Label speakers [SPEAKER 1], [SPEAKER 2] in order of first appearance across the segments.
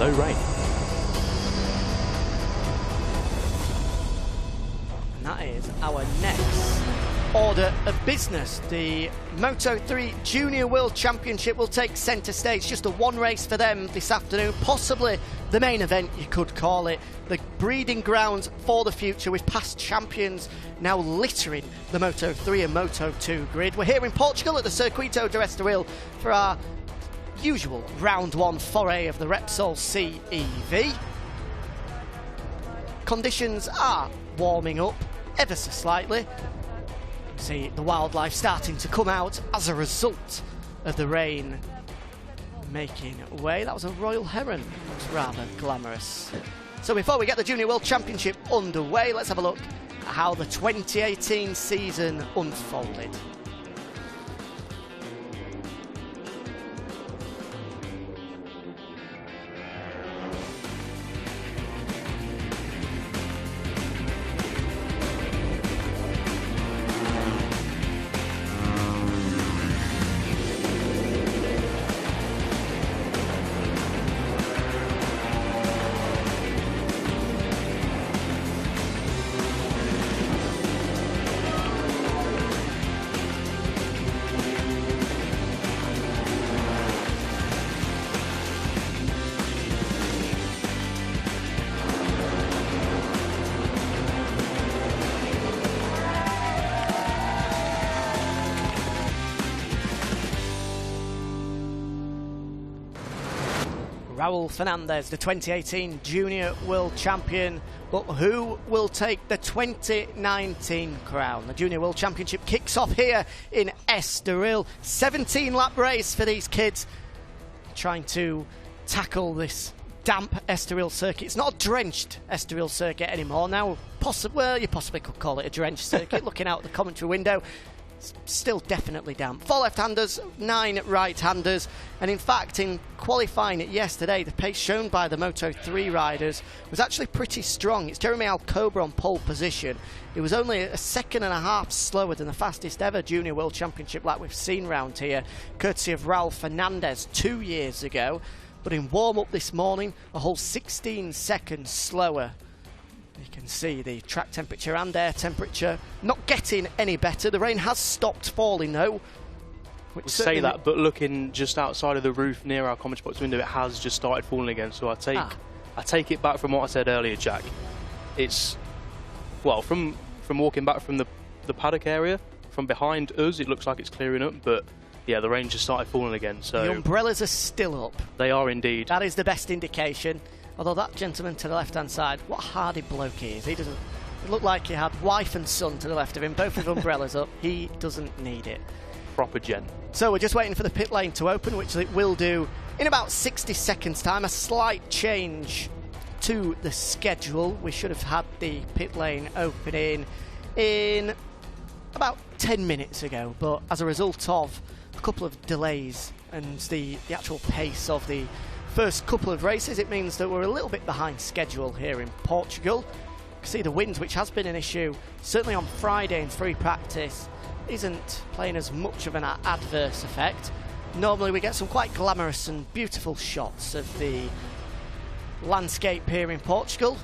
[SPEAKER 1] no rain.
[SPEAKER 2] And that is our next order of business. The Moto3 Junior World Championship will take centre stage. Just a one race for them this afternoon, possibly the main event, you could call it. The breeding grounds for the future, with past champions now littering the Moto3 and Moto2 grid. We're here in Portugal at the Circuito de Estoril for our usual round one foray of the Repsol CEV. Conditions are warming up ever so slightly. See the wildlife starting to come out as a result of the rain making way. That was a royal heron. Looks rather glamorous. So before we get the Junior World Championship underway, let's have a look at how the 2018 season unfolded. Fernandez, the 2018 Junior World Champion, but who will take the 2019 crown? The Junior World Championship kicks off here in Estoril. 17-lap race for these kids, trying to tackle this damp Estoril circuit. It's not a drenched Estoril circuit anymore now. Well, you possibly could call it a drenched circuit. Looking out the commentary window, still definitely damp. 4 left-handers, 9 right-handers, and in fact in qualifying it yesterday, the pace shown by the Moto3 riders was actually pretty strong. It's Jeremy Koba on pole position. It was only a second and a half slower than the fastest ever Junior World Championship lap we've seen round here, courtesy of Adrian Fernandez 2 years ago. But in warm-up this morning, a whole 16 seconds slower. You can see the track temperature and air temperature not getting any better. The rain has stopped falling though.
[SPEAKER 1] We'll say that, but looking just outside of the roof near our commentary box window, it has just started falling again. So I take it back from what I said earlier, Jack. It's, well, from walking back from the paddock area, from behind us, it looks like it's clearing up, but yeah, the rain just started falling again. So
[SPEAKER 2] the umbrellas are still up.
[SPEAKER 1] They are indeed.
[SPEAKER 2] That is the best indication. Although that gentleman to the left-hand side, what a hardy bloke he is. He doesn't look like he had wife and son to the left of him, both with umbrellas up. He doesn't need it.
[SPEAKER 1] Proper gent.
[SPEAKER 2] So we're just waiting for the pit lane to open, which it will do in about 60 seconds time. A slight change to the schedule. We should have had the pit lane opening in about 10 minutes ago, but as a result of a couple of delays and the actual pace of the first couple of races, it means that we're a little bit behind schedule here in Portugal. You can see the wind, which has been an issue, certainly on Friday in free practice, isn't playing as much of an adverse effect. Normally we get some quite glamorous and beautiful shots of the landscape here in Portugal.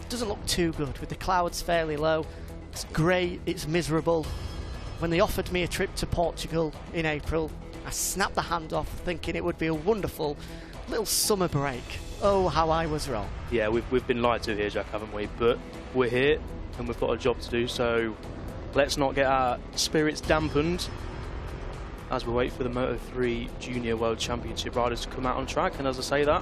[SPEAKER 2] It doesn't look too good with the clouds fairly low. It's grey, it's miserable. When they offered me a trip to Portugal in April, I snapped the hand off thinking it would be a wonderful little summer break. Oh, how I was wrong. Yeah,
[SPEAKER 1] we've been lied to here, Jack, haven't we? But we're here and we've got a job to do, so let's not get our spirits dampened as we wait for the Moto3 Junior World Championship riders to come out on track. And as I say that,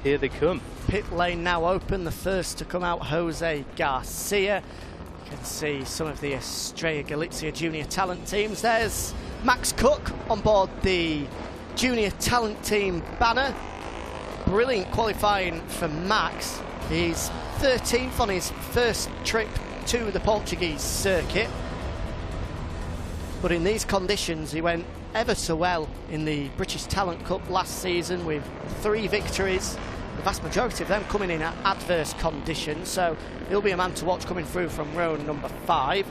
[SPEAKER 1] here they come.
[SPEAKER 2] Pit lane now open. The first to come out, Jose Garcia. You can see some of the Estrella Galicia junior talent teams. There's Max Cook on board the junior talent team banner. Brilliant qualifying for Max. He's 13th on his first trip to the Portuguese circuit, but in these conditions he went ever so well in the British Talent Cup last season with 3 victories, the vast majority of them coming in adverse conditions, so he'll be a man to watch coming through from row number 5.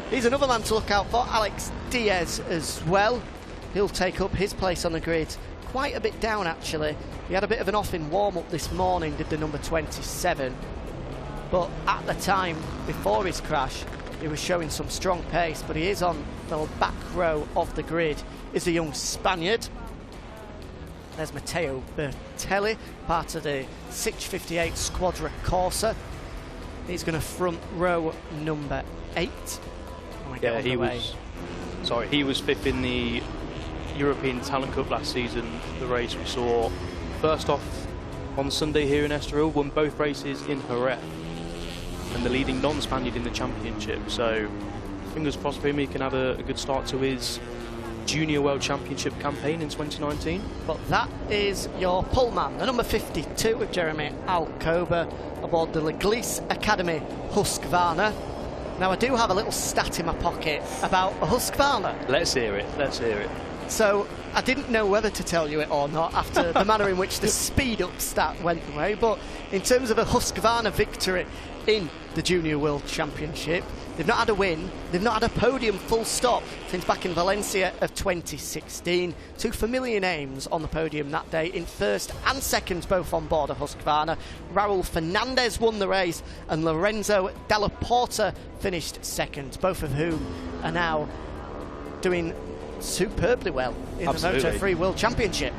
[SPEAKER 2] He's another man to look out for, Alex Diaz as well. He'll take up his place on the grid quite a bit down actually. He had a bit of an off in warm-up this morning, did the number 27. But at the time, before his crash, he was showing some strong pace, but he is on the back row of the grid. Is the young Spaniard. There's Matteo Bertelli, part of the 658 Squadra Corsa. He's going to front row number 8.
[SPEAKER 1] Yeah, he was 5th in the European Talent Cup last season, the race we saw first off on Sunday here in Estoril, won both races in Jerez, and the leading non-Spaniard in the championship. So fingers crossed for him, he can have a good start to his Junior World Championship campaign in 2019.
[SPEAKER 2] But that is your pullman, the number 52 with Jeremy Alcoba aboard the Leglise Academy Husqvarna. Now I do have a little stat in my pocket about a Husqvarna.
[SPEAKER 1] Let's hear it, let's hear it.
[SPEAKER 2] So I didn't know whether to tell you it or not after the manner in which the speed up stat went away, but in terms of a Husqvarna victory in the Junior World Championship, they've not had a win, they've not had a podium full stop since back in Valencia of 2016. 2 familiar names on the podium that day, in first and second, both on board a Husqvarna. Raul Fernandez won the race and Lorenzo Della Porta finished second, both of whom are now doing superbly well in the Moto3 World Championship.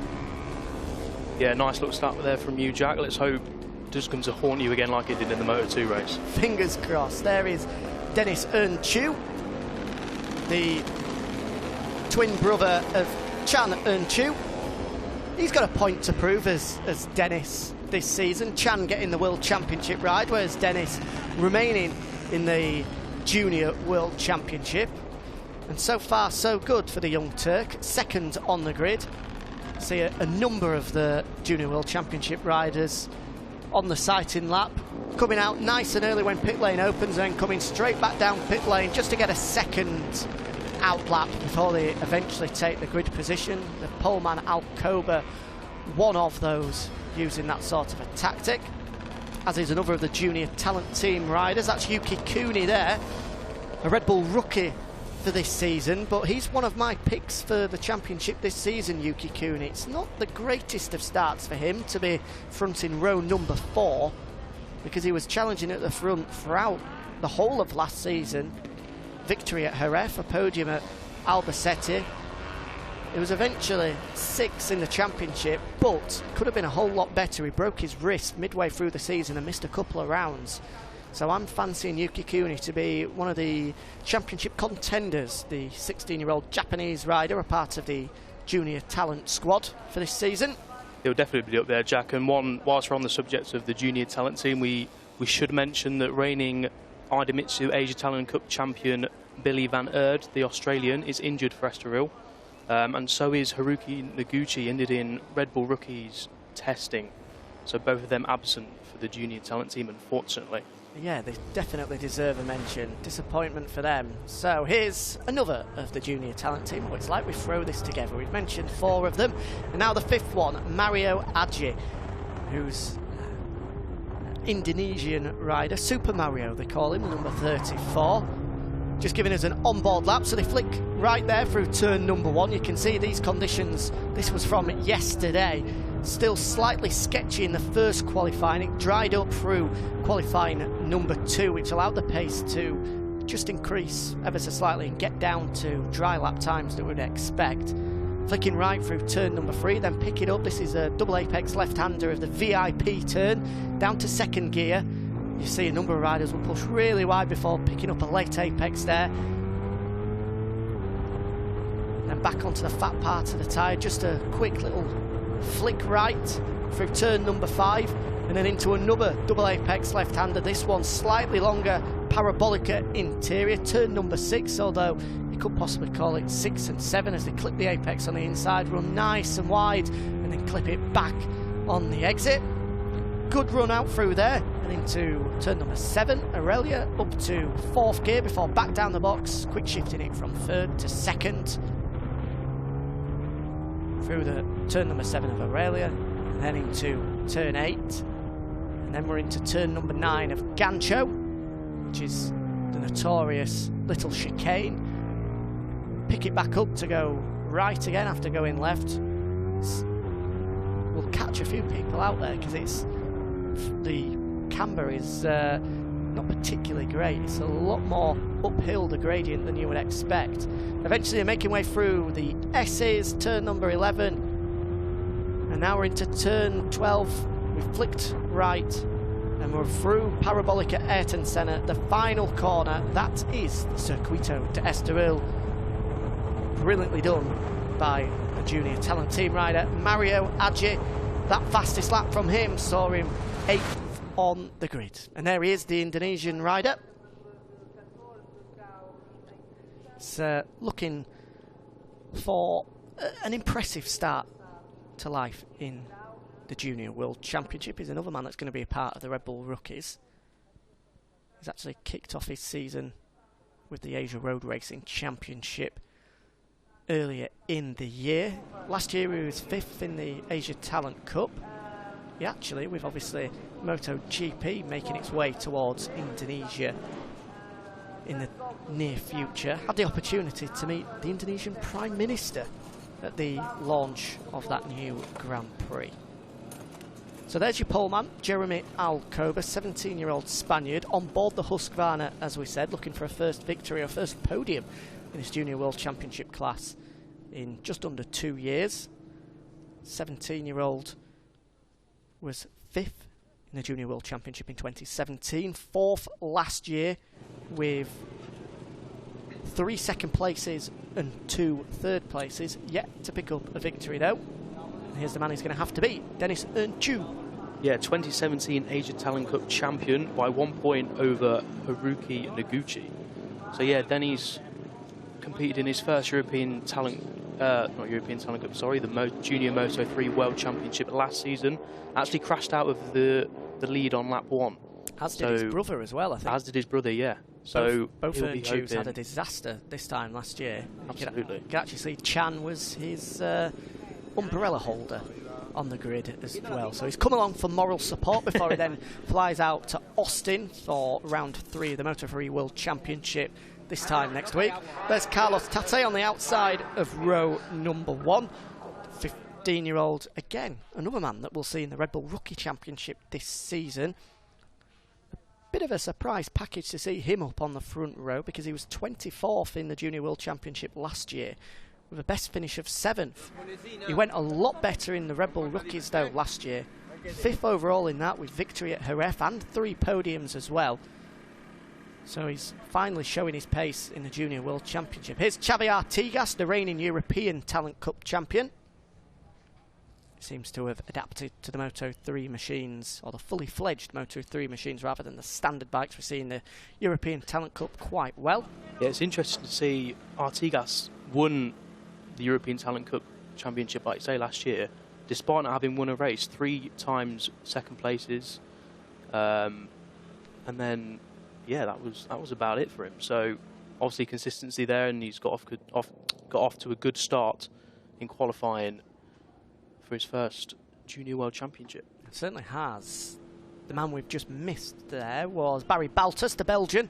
[SPEAKER 1] Yeah, nice little start there from you, Jack. Let's hope it does come to haunt you again like it did in the Moto2 race.
[SPEAKER 2] Fingers crossed. There is Dennis Earnchew, the twin brother of Chan Earnchew. He's got a point to prove as Dennis this season. Chan getting the World Championship ride, whereas Dennis remaining in the Junior World Championship. And so far, so good for the young Turk. Second on the grid. See a number of the Junior World Championship riders on the sighting lap, coming out nice and early when pit lane opens, and then coming straight back down pit lane just to get a second out lap before they eventually take the grid position. The poleman Alcoba, one of those using that sort of a tactic, as is another of the junior talent team riders. That's Yuki Cooney there, a Red Bull rookie for this season, but he's one of my picks for the championship this season, Yuki Cooney. It's not the greatest of starts for him to be fronting row number 4, because he was challenging at the front throughout the whole of last season. Victory at Jerez, a podium at Albacete. It was eventually 6th in the championship, but could have been a whole lot better. He broke his wrist midway through the season and missed a couple of rounds. So I'm fancying Yuki Cooney to be one of the championship contenders, the 16-year-old Japanese rider, a part of the junior talent squad for this season.
[SPEAKER 1] He'll definitely be up there, Jack. And whilst we're on the subject of the junior talent team, we should mention that reigning Idemitsu Asia Talent Cup champion Billy Van Erd, the Australian, is injured for Estoril. And so is Haruki Noguchi, injured in Red Bull Rookies testing. So both of them absent for the junior talent team, unfortunately.
[SPEAKER 2] Yeah, they definitely deserve a mention. Disappointment for them. So here's another of the junior talent team. Oh, it's like we throw this together. We've mentioned 4 of them. And now the 5th one, Mario Aji, who's Indonesian rider. Super Mario, they call him, number 34. Just giving us an on-board lap. So they flick right there through turn number 1. You can see these conditions. This was from yesterday. Still slightly sketchy in the first qualifying. It dried up through qualifying number 2, which allowed the pace to just increase ever so slightly and get down to dry lap times that we'd expect. Flicking right through turn number 3, then pick it up. This is a double apex left-hander of the VIP turn, down to 2nd gear. You see a number of riders will push really wide before picking up a late apex there. Then back onto the fat part of the tyre, just a quick little flick right through turn number 5, and then into another double apex left-hander. This one slightly longer, parabolica interior, turn number 6, although you could possibly call it 6 and 7, as they clip the apex on the inside, run nice and wide, and then clip it back on the exit. Good run out through there, and into turn number 7, Aurelia, up to 4th gear before back down the box, quick shifting it from 3rd to 2nd. Through the turn number 7 of Aurelia, and then into turn 8, and then we're into turn number 9 of Gancho, which is the notorious little chicane. Pick it back up to go right again after going left. will catch a few people out there because the camber is not particularly great. It's a lot more uphill, the gradient, than you would expect. Eventually they're making way through the S's, turn number 11, and now we're into turn 12. We've flicked right and we're through Parabolic at Ayrton Senna. The final corner, that is the Circuito de Estoril. Brilliantly done by a junior talent team rider, Mario Adji. That fastest lap from him saw him 8th on the grid. And there he is, the Indonesian rider. It's looking for an impressive start to life in the Junior World Championship. He's another man that's going to be a part of the Red Bull Rookies. He's actually kicked off his season with the Asia Road Racing Championship earlier in the year. Last year he was 5th in the Asia Talent Cup. He actually, with obviously MotoGP making its way towards Indonesia in the near future, had the opportunity to meet the Indonesian Prime Minister at the launch of that new Grand Prix. So there's your poleman, Jeremy Koba, 17-year-old Spaniard, on board the Husqvarna, as we said, looking for a first victory or first podium in his Junior World Championship class in just under 2 years. 17-year-old was 5th in the Junior World Championship in 2017, 4th last year with 3 second places and 2 third places, yet to pick up a victory though. And here's the man he's going to have to beat, Dennis Ernchu.
[SPEAKER 1] Yeah, 2017 Asia Talent Cup champion by 1 point over Haruki Noguchi. So yeah, Denny's competed in his first European Talent, not European Talent Cup, sorry, the Junior Moto3 World Championship last season. Actually crashed out of the lead on lap 1.
[SPEAKER 2] As did his brother as well, I think.
[SPEAKER 1] As did his brother, yeah. So
[SPEAKER 2] both Ernchus had a disaster this time last year.
[SPEAKER 1] Absolutely.
[SPEAKER 2] You can actually see Chan was his umbrella holder on the grid as well. So he's come along for moral support before he then flies out to Austin for round 3 of the Moto3 World Championship this time next week. There's Carlos Tate on the outside of row number 1. 15-year-old, again, another man that we'll see in the Red Bull Rookie Championship this season. A bit of a surprise package to see him up on the front row because he was 24th in the Junior World Championship last year with a best finish of 7th. He went a lot better in the Red Bull Rookies though last year. 5th overall in that with victory at Jerez and 3 podiums as well. So he's finally showing his pace in the Junior World Championship. Here's Xavi Artigas, the reigning European Talent Cup champion. Seems to have adapted to the Moto3 machines, or the fully fledged Moto3 machines rather than the standard bikes we see in the European Talent Cup quite well.
[SPEAKER 1] Yeah, it's interesting to see Artigas won the European Talent Cup Championship, like you say, last year, despite not having won a race, 3 times second places, and then yeah, that was about it for him. So obviously consistency there, and he's got off to a good start in qualifying for his first Junior World Championship.
[SPEAKER 2] It certainly has. The man we've just missed there was Barry Balthus, the Belgian.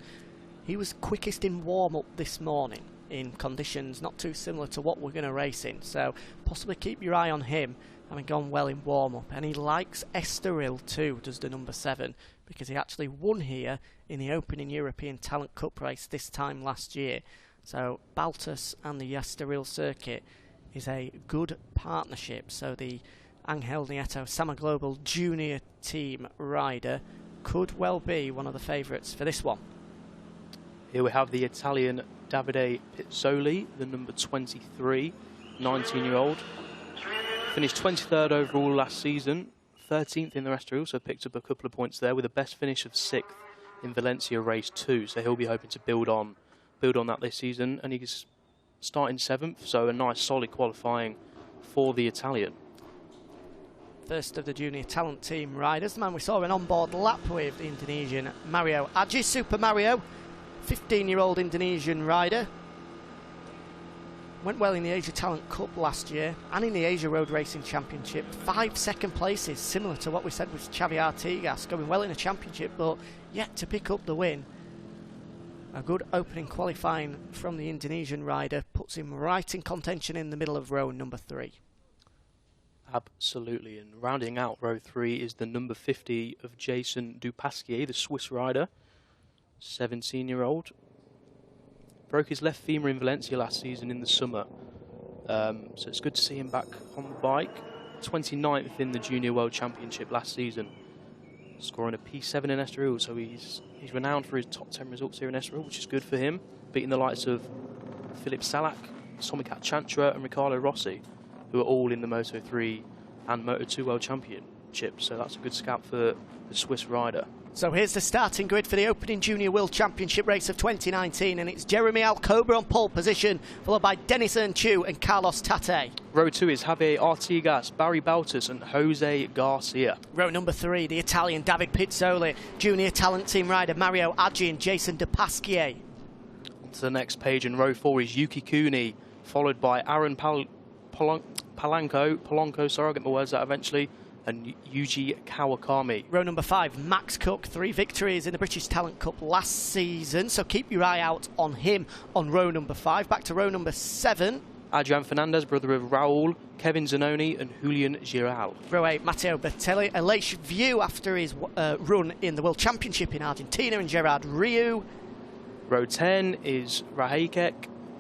[SPEAKER 2] He was quickest in warm-up this morning in conditions not too similar to what we're going to race in, so possibly keep your eye on him, having gone well in warm-up. And he likes Estoril too, does the number 7, because he actually won here in the opening European Talent Cup race this time last year. So Balthus and the Estoril circuit is a good partnership. So the Angel Nieto Sama Global Junior Team rider could well be one of the favourites for this one.
[SPEAKER 1] Here we have the Italian Davide Pizzoli, the number 23, 19-year-old. Finished 23rd overall last season, 13th in the Estoril, so picked up a couple of points there with a best finish of 6th in Valencia race 2. So he'll be hoping to build on that this season, and he's starting 7th, so a nice solid qualifying for the Italian.
[SPEAKER 2] First of the junior talent team riders, the man we saw an onboard lap with, the Indonesian Mario Adji, Super Mario, 15-year-old Indonesian rider. Went well in the Asia Talent Cup last year and in the Asia Road Racing Championship. 5 second places, similar to what we said with Xavi Artigas, going well in the championship but yet to pick up the win. A good opening qualifying from the Indonesian rider puts him right in contention in the middle of row number 3.
[SPEAKER 1] Absolutely. And rounding out row 3 is the number 50 of Jason Dupasquier, the Swiss rider, 17-year-old. Broke his left femur in Valencia last season in the summer. So it's good to see him back on the bike. 29th in the Junior World Championship last season, scoring a P7 in Estoril. So he's renowned for his top 10 results here in Estoril, which is good for him. Beating the likes of Philip Salak, Somikat Chantra and Riccardo Rossi, who are all in the Moto3 and Moto2 World Championships. So that's a good scout for the Swiss rider.
[SPEAKER 2] So here's the starting grid for the opening Junior World Championship race of 2019, and it's Jeremy Alcoba on pole position, followed by Denis Ernchu and Carlos Tate.
[SPEAKER 1] Row 2 is Javier Artigas, Barry Balthus and Jose Garcia.
[SPEAKER 2] Row number 3, the Italian David Pizzoli, Junior Talent Team rider Mario Aggi and Jason Dupasquier.
[SPEAKER 1] On to the next page, and row 4 is Yuki Kuni, followed by Aaron Polanco, sorry, I'll get my words out eventually, and Yuji Kawakami.
[SPEAKER 2] Row number 5, Max Cook, 3 victories in the British Talent Cup last season, so keep your eye out on him on row number 5. Back to row number 7.
[SPEAKER 1] Adrian Fernandez, brother of Raul, Kevin Zanoni and Julian Giral.
[SPEAKER 2] Row 8, Matteo Bertelli, a late view after his run in the World Championship in Argentina, and Gerard Riou.
[SPEAKER 1] Row 10 is Rahekek,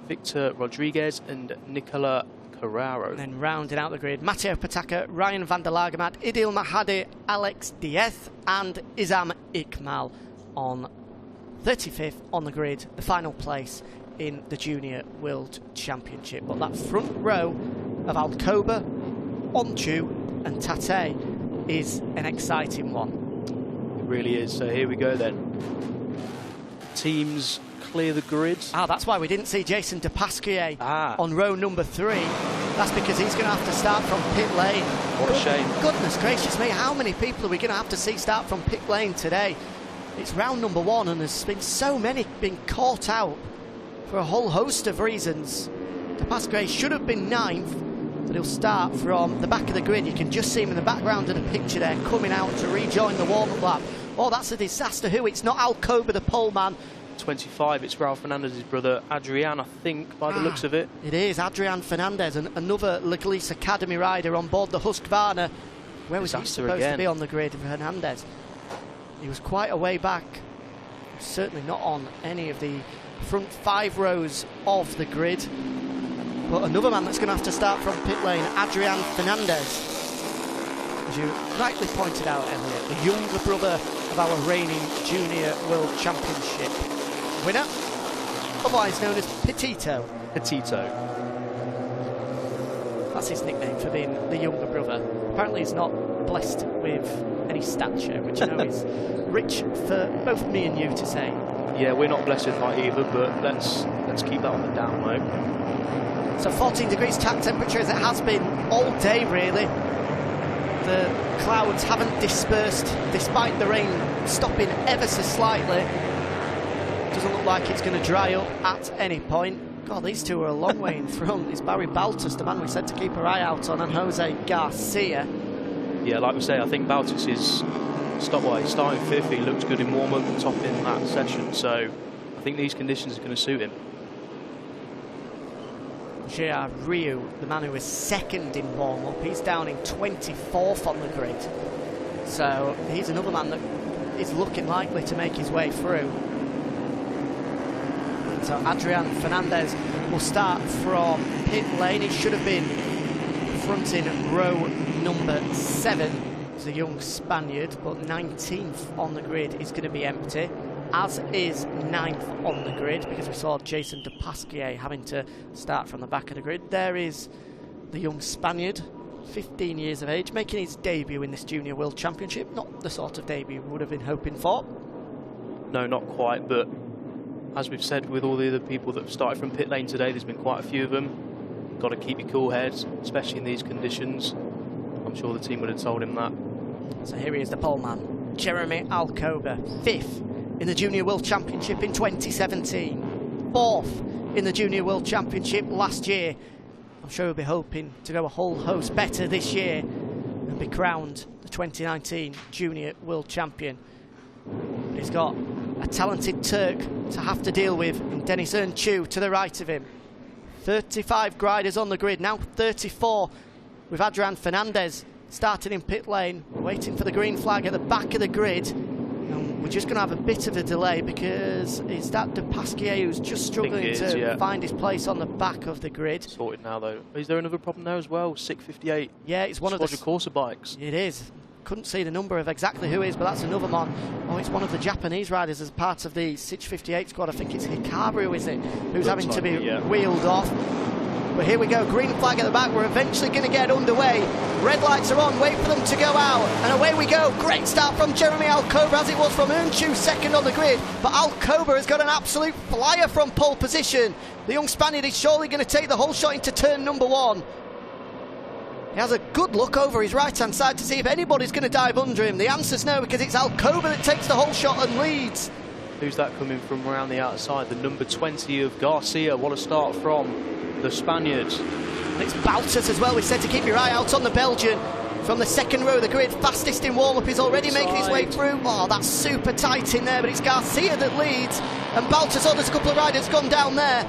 [SPEAKER 1] Victor Rodriguez and Nicola Carraro.
[SPEAKER 2] And then rounding out the grid, Matteo Pataka, Ryan van der Lagermaat, Idil Mahadi, Alex Diaz and Izam Ikmal on 35th on the grid, the final place in the Junior World Championship. But that front row of Alcoba, Onchu and Tate is an exciting one.
[SPEAKER 1] It really is. So here we go then. Teams clear the grid.
[SPEAKER 2] That's why we didn't see Jason Dupasquier on row number 3. That's because he's going to have to start from pit lane.
[SPEAKER 1] What a shame.
[SPEAKER 2] Goodness gracious me, how many people are we going to have to see start from pit lane today? It's round number 1 and there's been so many being caught out for a whole host of reasons. Dupasquier should have been 9th, but he'll start from the back of the grid. You can just see him in the background of the picture there, coming out to rejoin the warm-up lap. Oh, that's a disaster. Who? It's not Alcoba, the pole man.
[SPEAKER 1] 25, it's Raul Fernandez's brother Adrian, I think, by the looks of it.
[SPEAKER 2] It is Adrian Fernandez, and another Leglis Academy rider on board the Husqvarna. Where was he supposed to be on the grid, Fernandez? He was quite a way back. Certainly not on any of the front 5 rows of the grid. But another man that's going to have to start from pit lane, Adrian Fernandez. As you rightly pointed out, Elliot, the younger brother of our reigning Junior World Championship winner, otherwise known as Petito.
[SPEAKER 1] Petito.
[SPEAKER 2] That's his nickname for being the younger brother. Apparently he's not blessed with any stature, which I know is rich for both me and you to say.
[SPEAKER 1] Yeah, we're not blessed with that either, but let's keep that on the down low.
[SPEAKER 2] So 14 degrees track temperature as it has been all day, really. The clouds haven't dispersed despite the rain stopping ever so slightly. Doesn't look like it's going to dry up at any point. God, these two are a long way in front. It's Barry Balthus, the man we said to keep our eye out on, and Jose Garcia.
[SPEAKER 1] Yeah, like we say, I think Balthus is starting 5th. He looked good in warm-up and top in that session, so I think these conditions are going to suit him.
[SPEAKER 2] Gerard Riou, the man who was 2nd in warm-up, he's down in 24th on the grid. So he's another man that is looking likely to make his way through. So Adrian Fernandez will start from pit lane. He should have been fronting row number 7. He's a young Spaniard, but 19th on the grid is going to be empty, as is 9th on the grid, because we saw Jason Dupasquier having to start from the back of the grid. There is the young Spaniard, 15 years of age, making his debut in this Junior World Championship. Not the sort of debut we would have been hoping for.
[SPEAKER 1] No, not quite, but as we've said with all the other people that have started from pit lane today, there's been quite a few of them. Got to keep your cool heads, especially in these conditions. I'm sure the team would have told him that.
[SPEAKER 2] So here he is, the pole man, Jeremy Alcoba, 5th in the Junior World Championship in 2017, 4th in the Junior World Championship last year. I'm sure he'll be hoping to go a whole host better this year and be crowned the 2019 Junior World Champion. But he's got a talented Turk to have to deal with in Denis Ernchu to the right of him. 35 riders on the grid, now 34 with Adrian Fernandez starting in pit lane, waiting for the green flag at the back of the grid. And we're just going to have a bit of a delay because it's that De Pasquier who's just struggling to find his place on the back of the grid.
[SPEAKER 1] Sorted now though. Is there another problem there as well? 658.
[SPEAKER 2] Yeah, it's one of the
[SPEAKER 1] Corsa bikes.
[SPEAKER 2] It is. Couldn't see the number of exactly who is, but that's another one. Oh, it's one of the Japanese riders as part of the 658 squad. I think it's Hikaru, is it? Who's having to be wheeled off. But here we go, green flag at the back. We're eventually going to get underway. Red lights are on, wait for them to go out. And away we go. Great start from Jeremy Alcoba, as it was from Unchu, second on the grid. But Alcoba has got an absolute flyer from pole position. The young Spaniard is surely going to take the whole shot into turn number 1. He has a good look over his right-hand side to see if anybody's going to dive under him. The answer's no, because it's Alcoba that takes the whole shot and leads.
[SPEAKER 1] Who's that coming from around the outside? The number 20 of Garcia. What a start from the Spaniards.
[SPEAKER 2] And it's Balthus as well. We said to keep your eye out on the Belgian. From the second row of the grid, fastest in warm-up, is already making his way through. Oh, that's super tight in there, but it's Garcia that leads. And Balthus, oh, there's a couple of riders gone down there.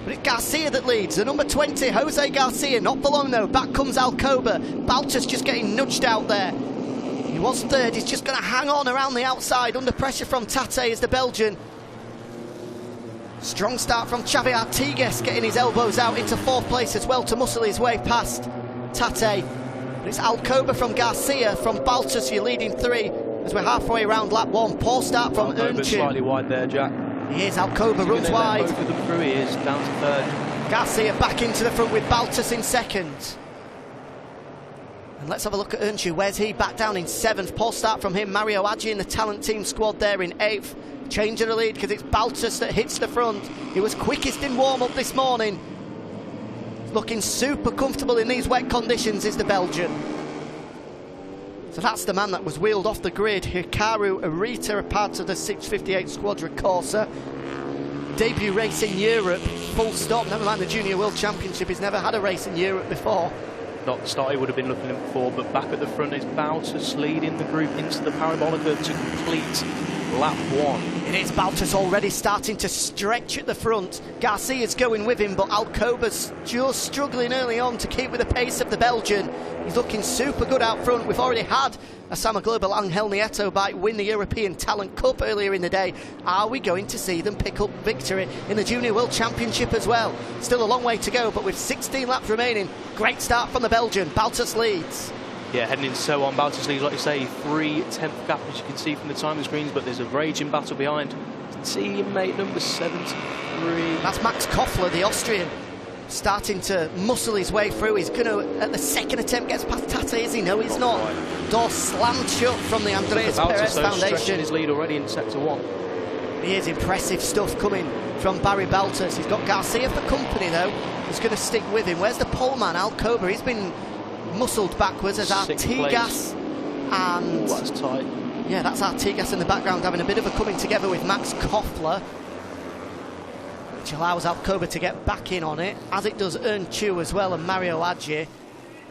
[SPEAKER 2] But it's Garcia that leads, the number 20, Jose Garcia, not for long though. Back comes Alcoba. Balthus just getting nudged out there. He was third, he's just going to hang on around the outside under pressure from Tate as the Belgian. Strong start from Xavi Artigas, getting his elbows out into 4th place as well to muscle his way past Tate. But it's Alcoba from Garcia, from Balthus, you're leading 3 as we're halfway around lap 1. Poor start from Unchu.
[SPEAKER 1] Slightly wide there, Jack.
[SPEAKER 2] He is, Alcoba runs wide.
[SPEAKER 1] Both of them through, he is down to 3rd.
[SPEAKER 2] Garcia back into the front with Balthus in 2nd. And let's have a look at Unchu. Where's he? Back down in 7th. Poor start from him. Mario Aggi in the talent team squad there in 8th. Change of the lead because it's Balthus that hits the front. He was quickest in warm-up this morning. Looking super comfortable in these wet conditions is the Belgian. So that's the man that was wheeled off the grid. Hikaru Arita, a part of the 658 Squadra Corsa. Debut race in Europe, full stop. Never mind the Junior World Championship. He's never had a race in Europe before.
[SPEAKER 1] Not the start he would have been looking for, but back at the front is Balthus leading the group into the Parabolica to complete lap 1.
[SPEAKER 2] It is Balthus already starting to stretch at the front. Garcia's going with him, but Alcoba's just struggling early on to keep with the pace of the Belgian. He's looking super good out front. We've already had a Sama Global Angel Nieto bike win the European Talent Cup earlier in the day. Are we going to see them pick up victory in the Junior World Championship as well? Still a long way to go, but with 16 laps remaining, great start from the Belgian. Balthus leads.
[SPEAKER 1] Yeah, heading in so on. Balthus leads, like you say, 3 10th gap, as you can see from the timing screens, but there's a raging battle behind teammate number 73.
[SPEAKER 2] That's Max Koffler, the Austrian, starting to muscle his way through. He's going to, at the second attempt, gets past Tate, is he? No, he's not. Door slammed shut from the Andreas Perez Foundation.
[SPEAKER 1] Stretching his lead already in sector 1.
[SPEAKER 2] He is impressive stuff coming from Barry Balthus. He's got Garcia for company, though. He's going to stick with him. Where's the pole man, Alcoba? He's been muscled backwards as Artigas. And
[SPEAKER 1] that's tight.
[SPEAKER 2] Yeah, that's Artigas in the background having a bit of a coming together with Max Koffler, which allows Alcoba to get back in on it, as it does Unchu as well and Mario Aggi.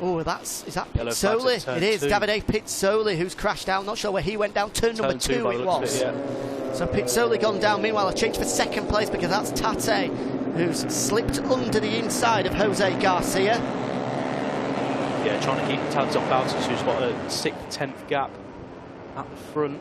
[SPEAKER 2] Oh, is that Pizzoli? It is, Davide Pizzoli, who's crashed out. Not sure where he went down. Turn number 2 it was. So Pizzoli gone down. Meanwhile, a change for 2nd place because that's Tate, who's slipped under the inside of Jose Garcia.
[SPEAKER 1] Yeah, trying to keep tabs off Balthus, who's got a 6th, 10th gap at the front.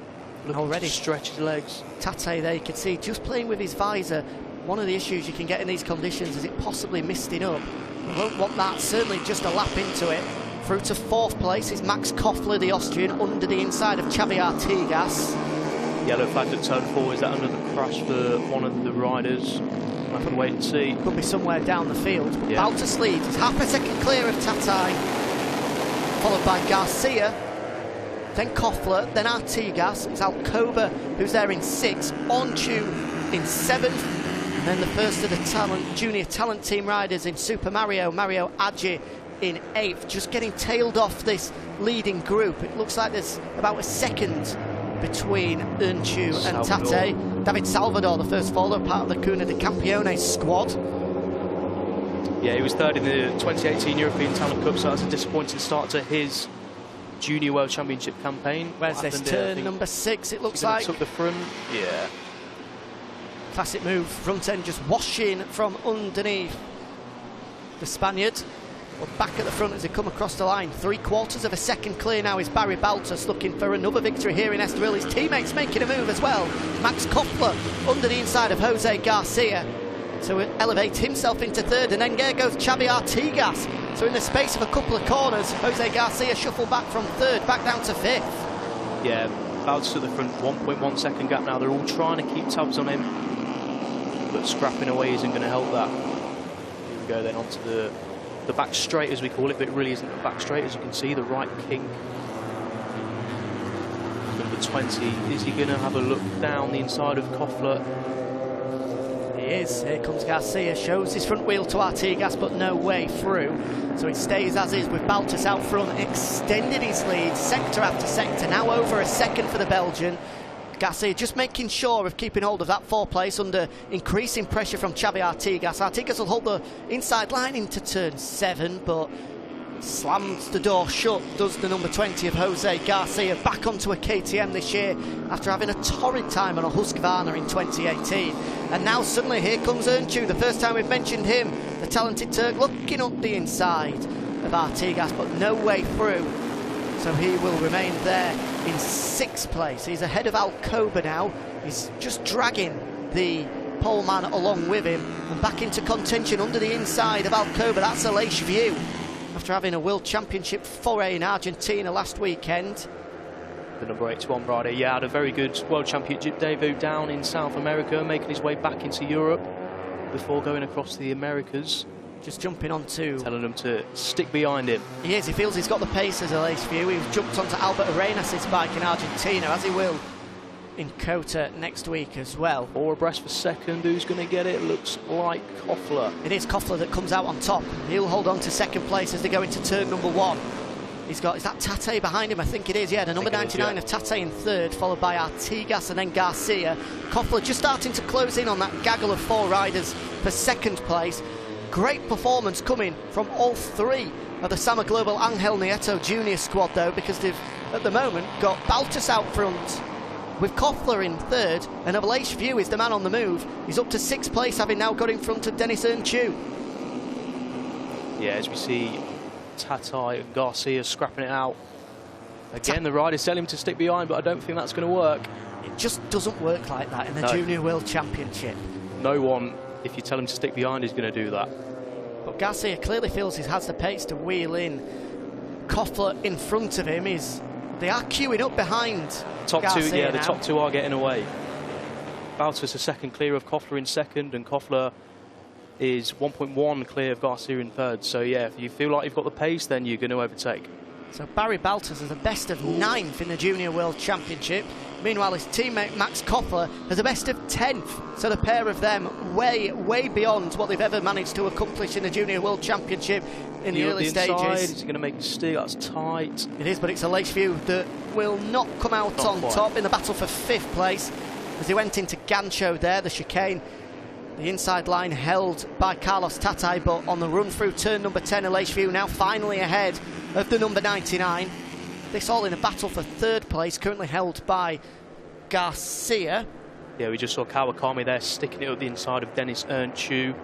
[SPEAKER 1] Already to stretch his legs.
[SPEAKER 2] Tate there, you can see, just playing with his visor. One of the issues you can get in these conditions is it possibly misting up. You won't want that, certainly just a lap into it. Through to 4th place is Max Koffler, the Austrian, under the inside of Xavi Artigas.
[SPEAKER 1] Yellow flagged at turn 4. Is that another crash for one of the riders? I can wait and see.
[SPEAKER 2] Could be somewhere down the field. Yeah. Balthus leads. He's half a second clear of Tate, followed by Garcia, then Koffler, then Artigas. It's Alcoba who's there in 6th, Unchu in 7th, and then the first of the junior talent team riders in Super Mario Aggi in 8th, just getting tailed off this leading group. It looks like there's about a second between Unchu and Tate. David Salvador, the first follower, part of the Cuna de Campeones squad.
[SPEAKER 1] Yeah, he was 3rd in the 2018 European Talent Cup, so that's a disappointing start to his Junior World Championship campaign.
[SPEAKER 2] Where's this turn number 6, it looks like?
[SPEAKER 1] Took the front, yeah.
[SPEAKER 2] Classic move, front end just washing from underneath the Spaniard. But back at the front as they come across the line. 3/4 of a second clear now is Barry Balthus, looking for another victory here in Estoril. His teammates making a move as well. Max Koffler under the inside of Jose Garcia to elevate himself into third, and then there goes Xavi Artigas. So in the space of a couple of corners, Jose Garcia shuffled back from third, back down to fifth.
[SPEAKER 1] Yeah, Balthus at the front, 1.1 second gap now. They're all trying to keep tabs on him, but scrapping away isn't going to help that. Here we go then onto the back straight, as we call it, but it really isn't the back straight, as you can see, the right kink. Number 20, is he going to have a look down the inside of Koffler?
[SPEAKER 2] He is. Here comes Garcia, shows his front wheel to Artigas, but no way through. So it stays as is with Balthus out front, extended his lead sector after sector, now over a second for the Belgian. Garcia just making sure of keeping hold of that 4th place under increasing pressure from Xavi Artigas. Artigas will hold the inside line into turn 7, but slams the door shut, does the number 20 of Jose Garcia, back onto a KTM this year after having a torrid time on a Husqvarna in 2018. And now suddenly here comes Ernchu, the first time we've mentioned him, the talented Turk, looking up the inside of Artigas, but no way through. So he will remain there in 6th place. He's ahead of Koba now. He's just dragging the pole man along with him, and back into contention under the inside of Koba. That's Aleix View, after having a World Championship foray in Argentina last weekend.
[SPEAKER 1] The number 81 rider, yeah, had a very good World Championship debut down in South America, making his way back into Europe before going across the Americas.
[SPEAKER 2] Just jumping onto...
[SPEAKER 1] telling them to stick behind him.
[SPEAKER 2] He is, he feels he's got the pace as Aleix View. He's jumped onto Albert Arenas' bike in Argentina, as he will in Kota next week as well.
[SPEAKER 1] 4 abreast for second. Who's going to get it? Looks like Koffler.
[SPEAKER 2] It is Koffler that comes out on top. He'll hold on to 2nd place as they go into turn number 1. He's got, is that Tate behind him? I think it is, yeah. The number 99 of Tate in 3rd, followed by Artigas and then Garcia. Koffler just starting to close in on that gaggle of 4 riders for 2nd place. Great performance coming from all 3 of the Sama Global Angel Nieto Junior squad, though, because they've, at the moment, got Balthus out front with Koffler in 3rd, and Aleix View is the man on the move. He's up to 6th place, having now got in front of Dennis Ernchu.
[SPEAKER 1] Yeah, as we see Tate and Garcia scrapping it out. Again, the riders tell him to stick behind, but I don't think that's going to work.
[SPEAKER 2] It just doesn't work like that in the Junior World Championship.
[SPEAKER 1] No one, if you tell him to stick behind, is going to do that.
[SPEAKER 2] But Garcia clearly feels he has the pace to wheel in. Koffler in front of him they are queuing up behind
[SPEAKER 1] top
[SPEAKER 2] Garcia
[SPEAKER 1] 2, yeah,
[SPEAKER 2] now.
[SPEAKER 1] the top 2 are getting away. Balthus a second clear of Koffler in 2nd, and Koffler is 1.1 clear of Garcia in 3rd. So yeah, if you feel like you've got the pace, then you're going to overtake.
[SPEAKER 2] So Barry Balthus is the best of 9th in the Junior World Championship. Meanwhile, his teammate Max Koffler has a best of 10th. So the pair of them way, way beyond what they've ever managed to accomplish in the Junior World Championship in the early stages.
[SPEAKER 1] Is he going to make a stick? That's tight.
[SPEAKER 2] It is, but it's Aleix View that will not come out on top in the battle for 5th place, as he went into Gancho there, the chicane. The inside line held by Carlos Tate, but on the run through turn number 10, Aleix View now finally ahead of the number 99. This all in a battle for 3rd place, currently held by Garcia.
[SPEAKER 1] Yeah, we just saw Kawakami there sticking it up the inside of Dennis Ernchu.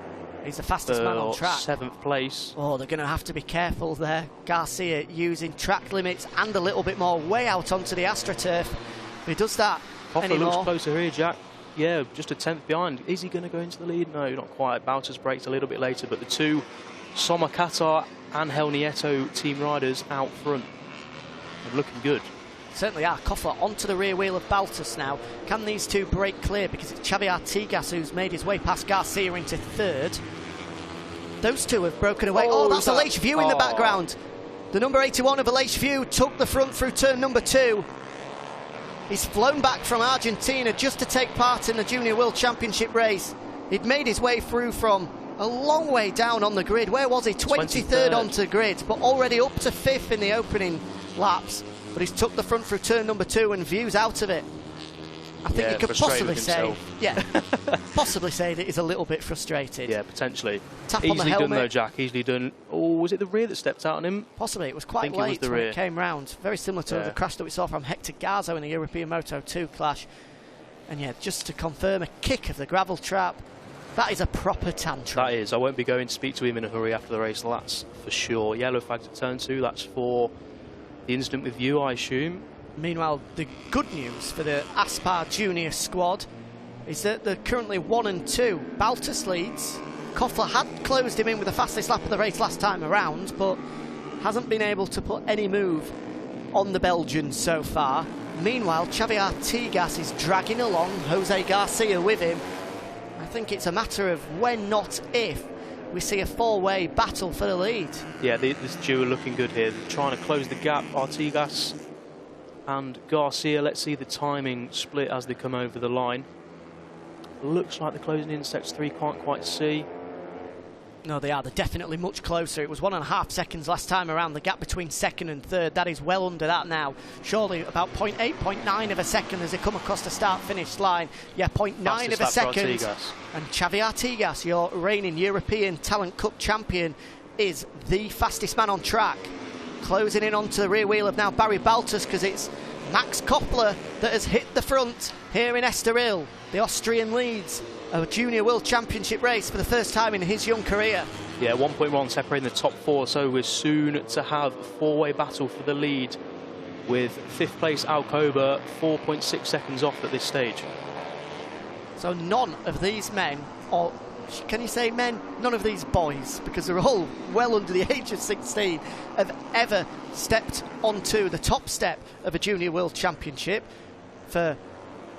[SPEAKER 2] He's the fastest man on track.
[SPEAKER 1] 7th place.
[SPEAKER 2] Oh, they're going to have to be careful there. Garcia using track limits and a little bit more way out onto the AstroTurf. If he does that
[SPEAKER 1] Koffler looks closer here, Jack. Yeah, just a 10th behind. Is he going to go into the lead? No, not quite. Balthus breaks a little bit later, but the 2 Soma Qatar and Angel Nieto team riders out front. They're looking good.
[SPEAKER 2] Certainly are. Koffler onto the rear wheel of Balthus now. Can these 2 break clear? Because it's Xavi Artigas who's made his way past Garcia into 3rd. Those 2 have broken away. Oh, that's Aleix View in the background. The number 81 of Aleix View took the front through turn number 2. He's flown back from Argentina just to take part in the Junior World Championship race. He'd made his way through from a long way down on the grid. Where was he? 23rd onto grid, but already up to 5th in the opening laps. But he's took the front through turn number 2 and View's out of it. I think you could possibly say, possibly say that he's a little bit frustrated.
[SPEAKER 1] Yeah, potentially.
[SPEAKER 2] Tap on the helmet.
[SPEAKER 1] Easily done though, Jack. Easily done. Oh, was it the rear that stepped out on him?
[SPEAKER 2] Possibly. It was quite late when it came round. Very similar to the crash that we saw from Hector Garzo in the European Moto2 clash. And yeah, just to confirm, a kick of the gravel trap. That is a proper tantrum.
[SPEAKER 1] That is. I won't be going to speak to him in a hurry after the race, that's for sure. Yellow flags at turn 2. That's for the incident with you, I assume.
[SPEAKER 2] Meanwhile, the good news for the Aspar Junior squad is that they're currently 1 and 2. Balthus leads. Koffler had closed him in with the fastest lap of the race last time around, but hasn't been able to put any move on the Belgians so far. Meanwhile, Xavi Artigas is dragging along, Jose Garcia with him. I think it's a matter of when, not if, we see a four-way battle for the lead. Yeah,
[SPEAKER 1] this duo are looking good here. Trying to close the gap, Artigas and Garcia. Let's see the timing split as they come over the line. Looks like they're closing in sector 3, can't quite see.
[SPEAKER 2] No, they are. They're definitely much closer. It was 1.5 seconds last time around, the gap between second and third. That is well under that now. Surely about 0.8, 0.9 of a second as they come across the start-finish line. Yeah, 0.9 of a second. And Xavi Artigas, your reigning European Talent Cup champion, is the fastest man on track. Closing in onto the rear wheel of now Barry Balthus, because it's Max Koffler that has hit the front here in Estoril. The Austrian leads a Junior World Championship race for the first time in his young career.
[SPEAKER 1] Yeah, 1.1 separating the top 4, so we're soon to have a four-way battle for the lead, with 5th place Koba 4.6 seconds off at this stage.
[SPEAKER 2] So none of these men, or can you say men? None of these boys, because they're all well under the age of 16, have ever stepped onto the top step of a Junior World Championship. For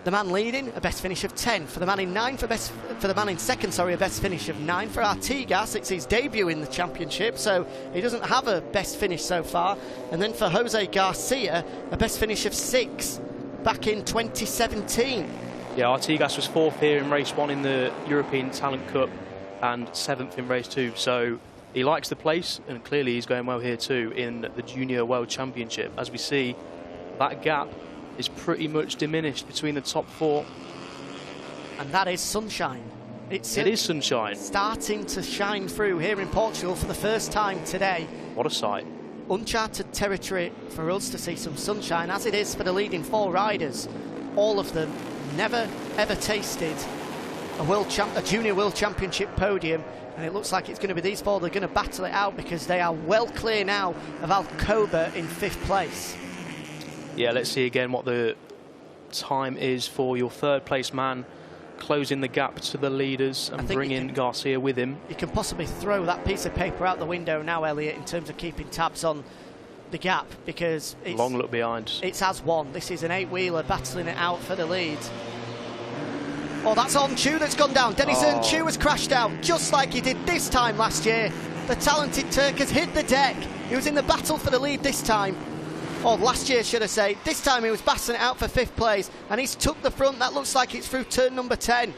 [SPEAKER 2] the man leading, a best finish of 10. For the man in 9, for the man in second, a best finish of 9. For Artigas, it's his debut in the championship, so he doesn't have a best finish so far. And then for Jose Garcia, a best finish of 6 back in 2017.
[SPEAKER 1] Yeah, Artigas was 4th here in race 1 in the European Talent Cup and 7th in race 2. So he likes the place, and clearly he's going well here too in the Junior World Championship. As we see, that gap is pretty much diminished between the top 4.
[SPEAKER 2] And that is sunshine.
[SPEAKER 1] It is sunshine.
[SPEAKER 2] Starting to shine through here in Portugal for the first time today.
[SPEAKER 1] What a sight.
[SPEAKER 2] Uncharted territory for us to see some sunshine, as it is for the leading 4 riders. All of them never ever tasted a Junior World Championship podium, and it looks like it's going to be these 4 that are going to battle it out, because they are well clear now of Koba in 5th place.
[SPEAKER 1] Yeah, let's see again what the time is for your 3rd place man, closing the gap to the leaders and bringing Garcia with him.
[SPEAKER 2] You can possibly throw that piece of paper out the window now, Elliot, in terms of keeping tabs on the gap, because it's
[SPEAKER 1] long look behind.
[SPEAKER 2] It's as one. This is an 8-wheeler battling it out for the lead. Oh, that's Onchu that's gone down. Dennis Onchu has crashed out, just like he did this time last year. The talented Turk has hit the deck. He was in the battle for the lead this time. Or last year, should I say. This time he was battling it out for 5th place, and he's took the front. That looks like it's through turn number 10.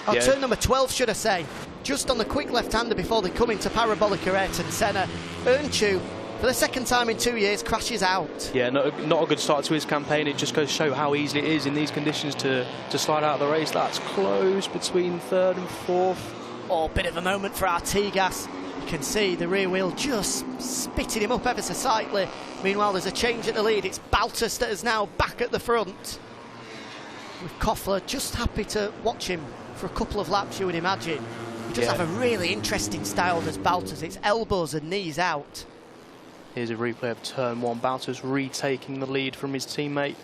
[SPEAKER 2] Or turn number 12, should I say. Just on the quick left-hander before they come into Parabolica Ayrton Senna. Earnchu, for the 2nd time in 2 years, crashes out. Yeah, not a good start to his campaign. It just goes to show how easy it is in these conditions to slide out of the race. That's close between 3rd and 4th. Oh, bit of a moment for Artigas. You can see the rear wheel just spitting him up ever so slightly. Meanwhile, there's a change at the lead. It's Balthus that is now back at the front, with Koffler just happy to watch him for a couple of laps, you would imagine. He does have a really interesting style, does Balthus. It's elbows and knees out. Here's a replay of turn 1. Balthus retaking the lead from his teammate.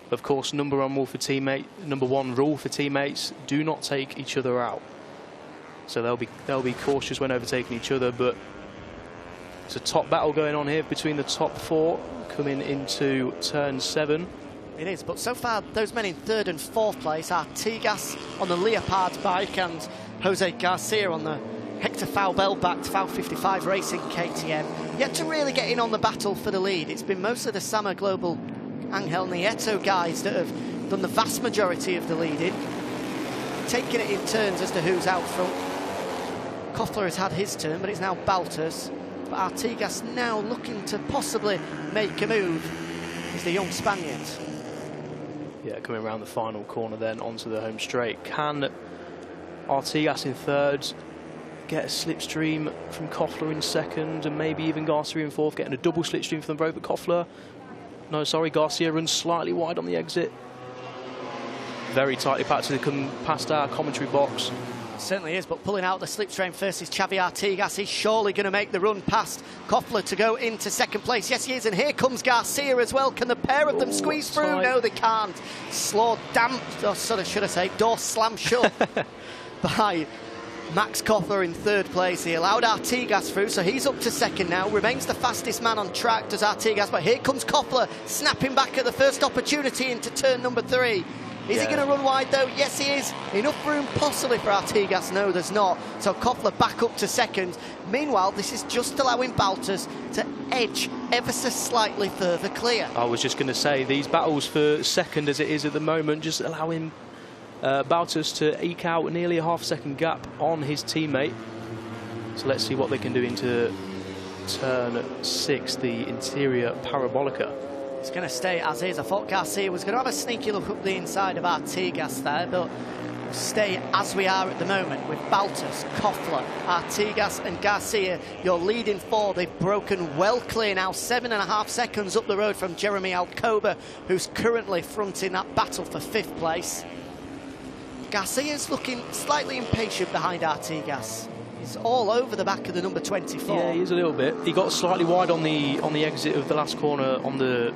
[SPEAKER 2] Of course, number 1 rule for teammates: do not take each other out. So they'll be cautious when overtaking each other. But it's a top battle going on here between the top 4 coming into turn 7. It is, but so far those men in 3rd and 4th place are Artigas on the Leopard's bike and Jose Garcia on the Hector Faubel-backed FAL 55 Racing KTM. Yet to really get in on the battle for the lead. It's been most of the Sama Global Angel Nieto guys that have done the vast majority of the leading, taking it in turns as to who's out front. Koffler has had his turn, but it's now Balthus. But Artigas now looking to possibly make a move is the young Spaniard. Yeah, coming around the final corner then onto the home straight. Can Artigas in 3rd get a slipstream from Koffler in 2nd, and maybe even Garcia in 4th, getting a double slipstream from both? But Koffler, no, sorry, Garcia runs slightly wide on the exit. Very tightly packed as they come past our commentary box. It certainly is, but pulling out the slipstream first is Xavi Artigas. He's surely going to make the run past Koffler to go into second place. Yes, he is, and here comes Garcia as well. Can the pair of them squeeze through?
[SPEAKER 1] Tight.
[SPEAKER 2] No, they can't. Slow, damp, or sort of, should I say, door slam shut by Max Koffler in third place. He allowed Artigas through, so he's up to second now. Remains the fastest man on track, does Artigas, but here comes Koffler, snapping back at the first opportunity into turn number 3. Is he going to run wide though? Yes, he is. Enough room possibly for Artigas? No, there's not. So Koffler back up to second. Meanwhile, this is just allowing Balthus to edge ever so slightly further clear.
[SPEAKER 1] I was just going to say, these battles for second as it is at the moment, just allowing Balthus to eke out nearly a half-second gap on his teammate. So let's see what they can do into turn 6, the interior parabolica.
[SPEAKER 2] It's going to stay as is. I thought Garcia was going to have a sneaky look up the inside of Artigas there, but we'll stay as we are at the moment with Balthus, Koffler, Artigas and Garcia. Your leading 4, they've broken well clear now, 7.5 seconds up the road from Jeremy Alcoba, who's currently fronting that battle for 5th place. Garcia's looking slightly impatient behind Artigas. He's all over the back of the number 24.
[SPEAKER 1] Yeah, he is a little bit. He got slightly wide on the exit of the last corner on the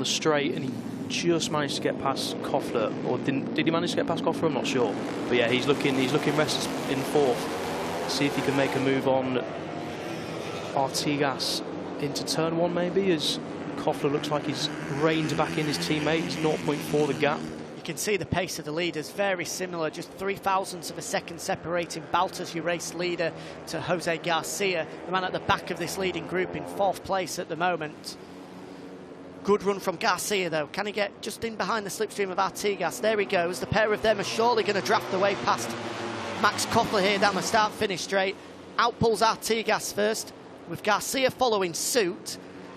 [SPEAKER 1] straight, and he just managed to get past Koffler. Or did he manage to get past Koffler? I'm not sure. But yeah, he's looking restless in 4th. See if he can make a move on Artigas into turn 1 maybe, as Koffler looks like he's reined back in his teammate. It's 0.4 the gap.
[SPEAKER 2] You can see the pace of the leaders very similar, just 0.03 of a second separating Balthus, your race leader, to Jose Garcia, the man at the back of this leading group in 4th place at the moment. Good run from Garcia though. Can he get just in behind the slipstream of Artigas? There he goes. The pair of them are surely going to draft the way past Max Koffler here down the start-finish straight. Out pulls Artigas first, with Garcia following suit.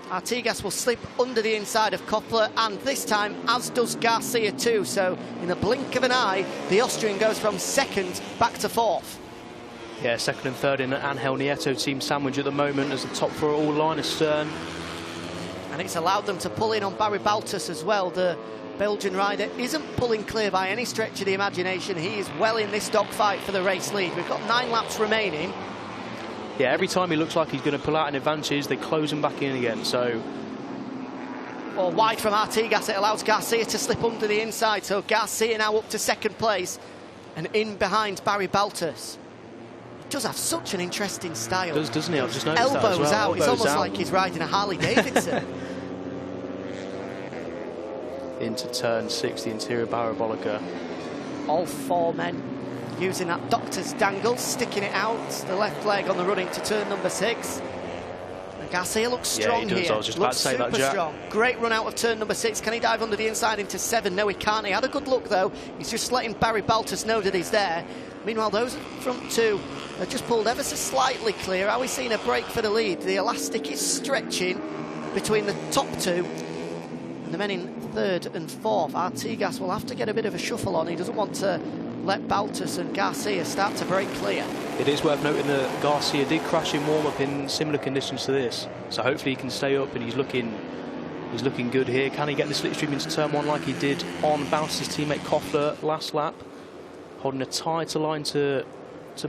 [SPEAKER 2] Artigas will slip under the inside of Koffler, and this time, as does Garcia too. So, in the blink of an eye, the Austrian goes from 2nd back to 4th.
[SPEAKER 1] Yeah, 2nd and 3rd in an Angel Nieto team sandwich at the moment, as the top 4 are all line astern.
[SPEAKER 2] And it's allowed them to pull in on Barry Balthus as well. The Belgian rider isn't pulling clear by any stretch of the imagination. He is well in this dogfight for the race lead. We've got 9 laps remaining.
[SPEAKER 1] Yeah, every time he looks like he's going to pull out an advantage, they close him back in again, so...
[SPEAKER 2] Or wide from Artigas, it allows Garcia to slip under the inside, so Garcia now up to 2nd place, and in behind Barry Balthus. He does have such an interesting style.
[SPEAKER 1] Doesn't he? I've just noticed that as
[SPEAKER 2] Elbows
[SPEAKER 1] well.
[SPEAKER 2] out, it's almost
[SPEAKER 1] out.
[SPEAKER 2] like he's riding a Harley Davidson.
[SPEAKER 1] Into turn 6, the interior parabolica.
[SPEAKER 2] All 4 men using that doctor's dangle, sticking it out, the left leg on the run into turn number 6. And Garcia looks strong here.
[SPEAKER 1] I was just about to say that, Jack.
[SPEAKER 2] Strong. Great run out of turn number 6. Can he dive under the inside into 7? No, he can't. He had a good look, though. He's just letting Barry Balthus know that he's there. Meanwhile, those front 2 have just pulled ever so slightly clear. Are we seeing a break for the lead? The elastic is stretching between the top 2 and the men in 3rd and 4th. Artigas will have to get a bit of a shuffle on. He doesn't want to let Balthus and Garcia start to break clear.
[SPEAKER 1] It is worth noting that Garcia did crash in warm-up in similar conditions to this, so hopefully he can stay up, and he's looking good here. Can he get the slipstream into turn 1 like he did on Balthus' teammate Koffler last lap? Holding a tighter line to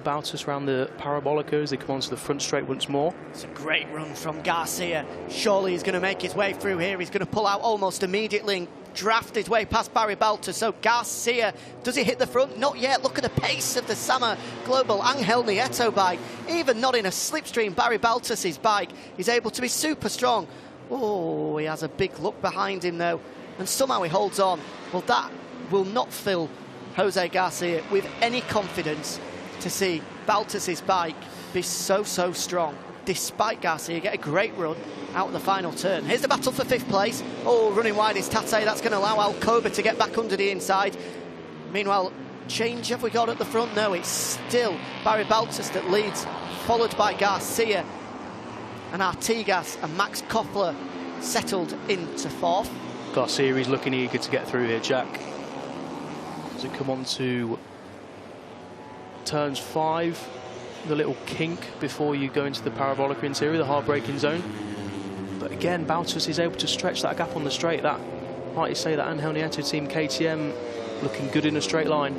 [SPEAKER 1] Balthus around the parabolica as they come onto the front straight once more.
[SPEAKER 2] It's a great run from Garcia. Surely he's going to make his way through here. He's going to pull out almost immediately and draft his way past Barry Balthus. So Garcia, does he hit the front? Not yet. Look at the pace of the Sama Global Angel Nieto bike. Even not in a slipstream, Barry Balthus' bike, he's able to be super strong. Oh, he has a big look behind him though, and somehow he holds on. Well, that will not fill Jose Garcia with any confidence to see Balthus' bike be so strong, despite Garcia get a great run out of the final turn. Here's the battle for 5th place. Oh, running wide is Tate. That's going to allow Alcoba to get back under the inside. Meanwhile, change have we got at the front? No, it's still Barry Balthus that leads, followed by Garcia and Artigas, and Max Koffler settled into 4th.
[SPEAKER 1] Garcia is looking eager to get through here, Jack. As it come on to turns 5, the little kink before you go into the parabolica interior, the hard braking zone. But again, Balthus is able to stretch that gap on the straight. That, like you say, that Angel Nieto team KTM looking good in a straight line.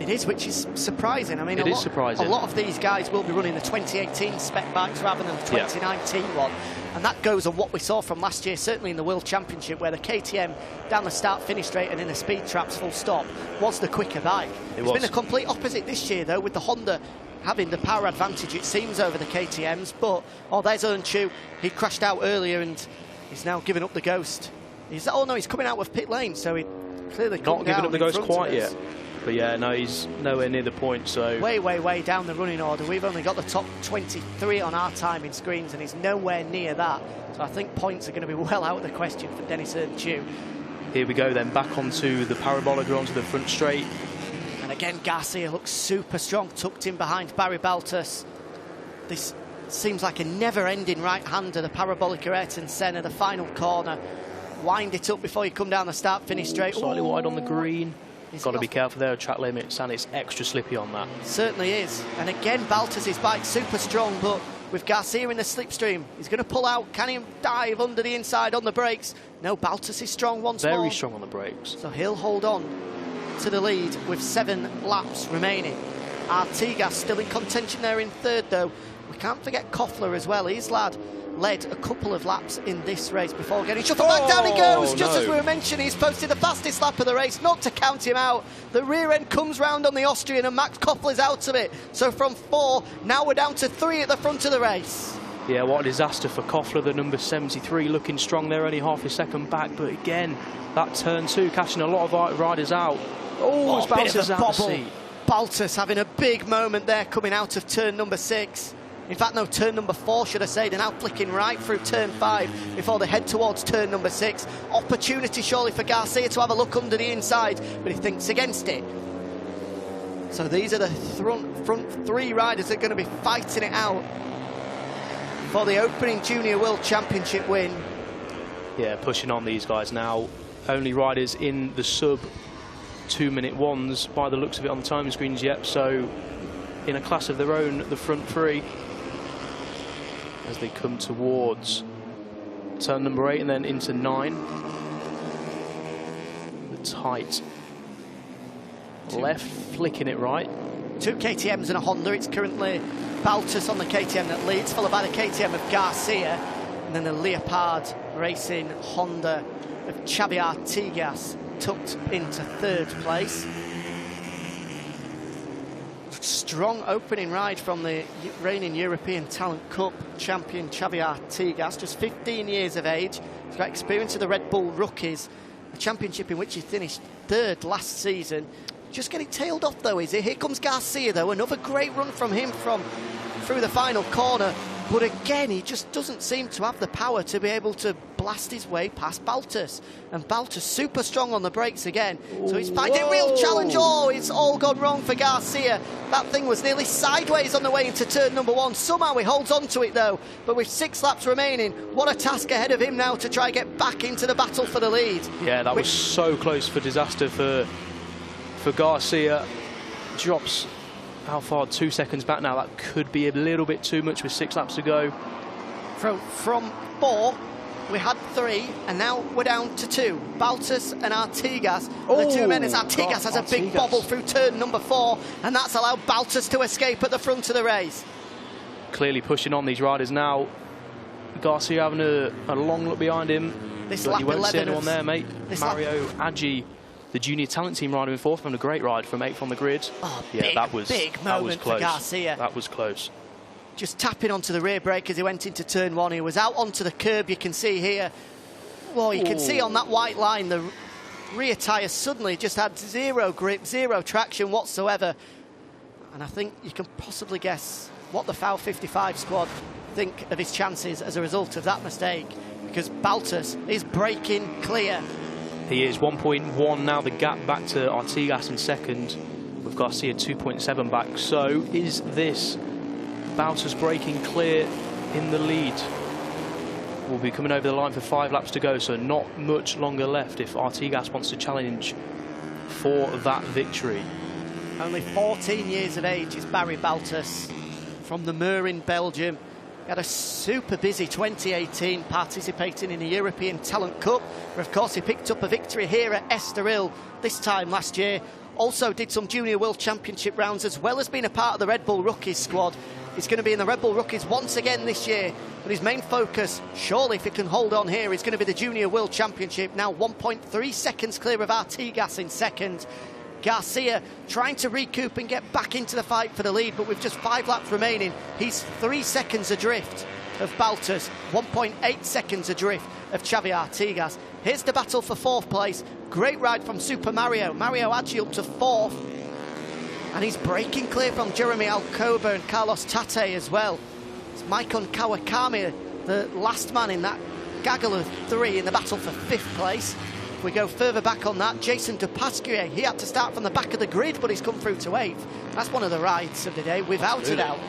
[SPEAKER 2] It is, which is surprising. I mean,
[SPEAKER 1] it is surprising.
[SPEAKER 2] A lot of these guys will be running the 2018 spec bikes rather than the 2019 one. And that goes on what we saw from last year, certainly in the World Championship, where the KTM down the start-finish straight and in the speed traps full stop was the quicker bike. It's been the complete opposite this year, though, with the Honda having the power advantage, it seems, over the KTMs. But, there's Unchu. He crashed out earlier and he's now given up the ghost. He's coming out of pit lane, so he clearly
[SPEAKER 1] not giving up the ghost quite yet. But yeah, no, he's nowhere near the point, so...
[SPEAKER 2] Way down the running order. We've only got the top 23 on our timing screens, and he's nowhere near that. So I think points are going to be well out of the question for Dennis Unchu.
[SPEAKER 1] Here we go then, back onto the parabolic, onto the front straight.
[SPEAKER 2] And again, Garcia looks super strong, tucked in behind Barry Balthus. This seems like a never-ending right-hander, the parabolica Ayrton Senna, the final corner. Wind it up before you come down the start-finish straight.
[SPEAKER 1] Slightly wide on the green. Got to be careful there, track limits, and it's extra slippy on that.
[SPEAKER 2] Certainly is. And again, Balthus' bike super strong, but with Garcia in the slipstream, he's going to pull out. Can he dive under the inside on the brakes? No, Balthus is strong once more.
[SPEAKER 1] Very strong on the brakes.
[SPEAKER 2] So he'll hold on to the lead with 7 laps remaining. Artigas still in contention there in third, though. We can't forget Koffler as well. He's led a couple of laps in this race before getting shut back. Down he goes, just as we were mentioning. He's posted the fastest lap of the race, not to count him out. The rear end comes round on the Austrian and Max Koffler's out of it. So from 4, now we're down to 3 at the front of the race.
[SPEAKER 1] Yeah, what a disaster for Koffler, the number 73, looking strong there, only half a second back. But again, that turn 2, catching a lot of riders out. It's Balthus out of the seat.
[SPEAKER 2] Balthus having a big moment there coming out of turn number 6. In fact, no, turn number 4, should I say. They're now flicking right through turn 5 before they head towards turn number 6. Opportunity, surely, for Garcia to have a look under the inside, but he thinks against it. So these are the front 3 riders that are going to be fighting it out for the opening Junior World Championship win.
[SPEAKER 1] Yeah, pushing on these guys now. Only riders in the sub 2-minute ones by the looks of it on the timing screens yet. So in a class of their own, the front 3, as they come towards turn number 8 and then into 9. The tight left, flicking it right.
[SPEAKER 2] 2 KTMs and a Honda. It's currently Balthus on the KTM that leads, followed by the KTM of Garcia, and then the Leopard Racing Honda of Xavi Artigas tucked into 3rd place. Strong opening ride from the reigning European Talent Cup champion Xavi Artigas, just 15 years of age. He's got experience of the Red Bull Rookies, a championship in which he finished 3rd last season. Just getting tailed off, though, is he? Here comes Garcia, though. Another great run from him through the final corner. But again, he just doesn't seem to have the power to be able to blast his way past Balthus. And Balthus super strong on the brakes again. So he's finding real challenge. It's all gone wrong for Garcia. That thing was nearly sideways on the way into turn number 1. Somehow he holds on to it, though. But with 6 laps remaining, what a task ahead of him now to try and get back into the battle for the lead.
[SPEAKER 1] Yeah, that was so close for disaster for Garcia. Drops how far? 2 seconds back now. That could be a little bit too much with 6 laps to go.
[SPEAKER 2] From 4, we had 3, and now we're down to 2. Balthus and Artigas, the 2 men. As Artigas has a big bobble through turn number 4, and that's allowed Balthus to escape at the front of the race.
[SPEAKER 1] Clearly pushing on these riders now. Garcia having a long look behind him.
[SPEAKER 2] This
[SPEAKER 1] but
[SPEAKER 2] lap
[SPEAKER 1] you won't
[SPEAKER 2] 11
[SPEAKER 1] see anyone there, mate. Mario Aggi, the junior talent team rider in 4th, having a great ride from 8th on the grid.
[SPEAKER 2] That was big moment for Garcia.
[SPEAKER 1] That was close.
[SPEAKER 2] Just tapping onto the rear brake as he went into turn 1. He was out onto the curb, you can see here. Well, you can see on that white line, the rear tyre suddenly just had 0 grip, 0 traction whatsoever. And I think you can possibly guess what the FIM 55 squad think of his chances as a result of that mistake, because Balthus is breaking clear.
[SPEAKER 1] He is 1.1 now, the gap back to Artigas in 2nd, with Garcia 2.7 back. So is this Balthus breaking clear in the lead? Will be coming over the line for 5 laps to go, so not much longer left if Artigas wants to challenge for that victory.
[SPEAKER 2] Only 14 years of age is Barry Balthus from the Mur in Belgium. He had a super busy 2018 participating in the European Talent Cup, where of course he picked up a victory here at Estoril this time last year. also did some Junior World Championship rounds, as well as being a part of the Red Bull Rookies squad. He's going to be in the Red Bull Rookies once again this year, but his main focus, surely if he can hold on here, is going to be the Junior World Championship. Now 1.3 seconds clear of Artigas in second. Garcia trying to recoup and get back into the fight for the lead, but with just 5 laps remaining, he's 3 seconds adrift of Balthus, 1.8 seconds adrift of Xavi Artigas. Here's the battle for 4th place. Great ride from Super Mario. Mario Adji up to 4th. And he's breaking clear from Jeremy Alcoba and Carlos Tate as well. It's Maikon Kawakami, the last man in that gaggle of 3 in the battle for 5th place. If we go further back on that, Jason Dupasquier, he had to start from the back of the grid, but he's come through to 8th. That's one of the rides of the day, without a doubt.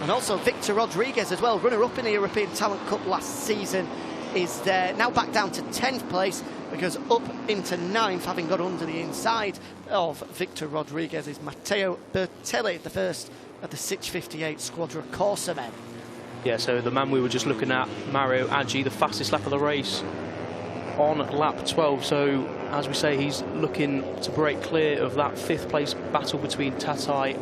[SPEAKER 2] And also Victor Rodriguez as well, runner-up in the European Talent Cup last season, is there. Now back down to 10th place, because up into 9th, having got under the inside of Victor Rodriguez, is Matteo Bertelli, the first of the 658 Squadra Corsa men.
[SPEAKER 1] Yeah, so the man we were just looking at, Mario Adji, the fastest lap of the race on lap 12. So, as we say, he's looking to break clear of that 5th place battle between Tatai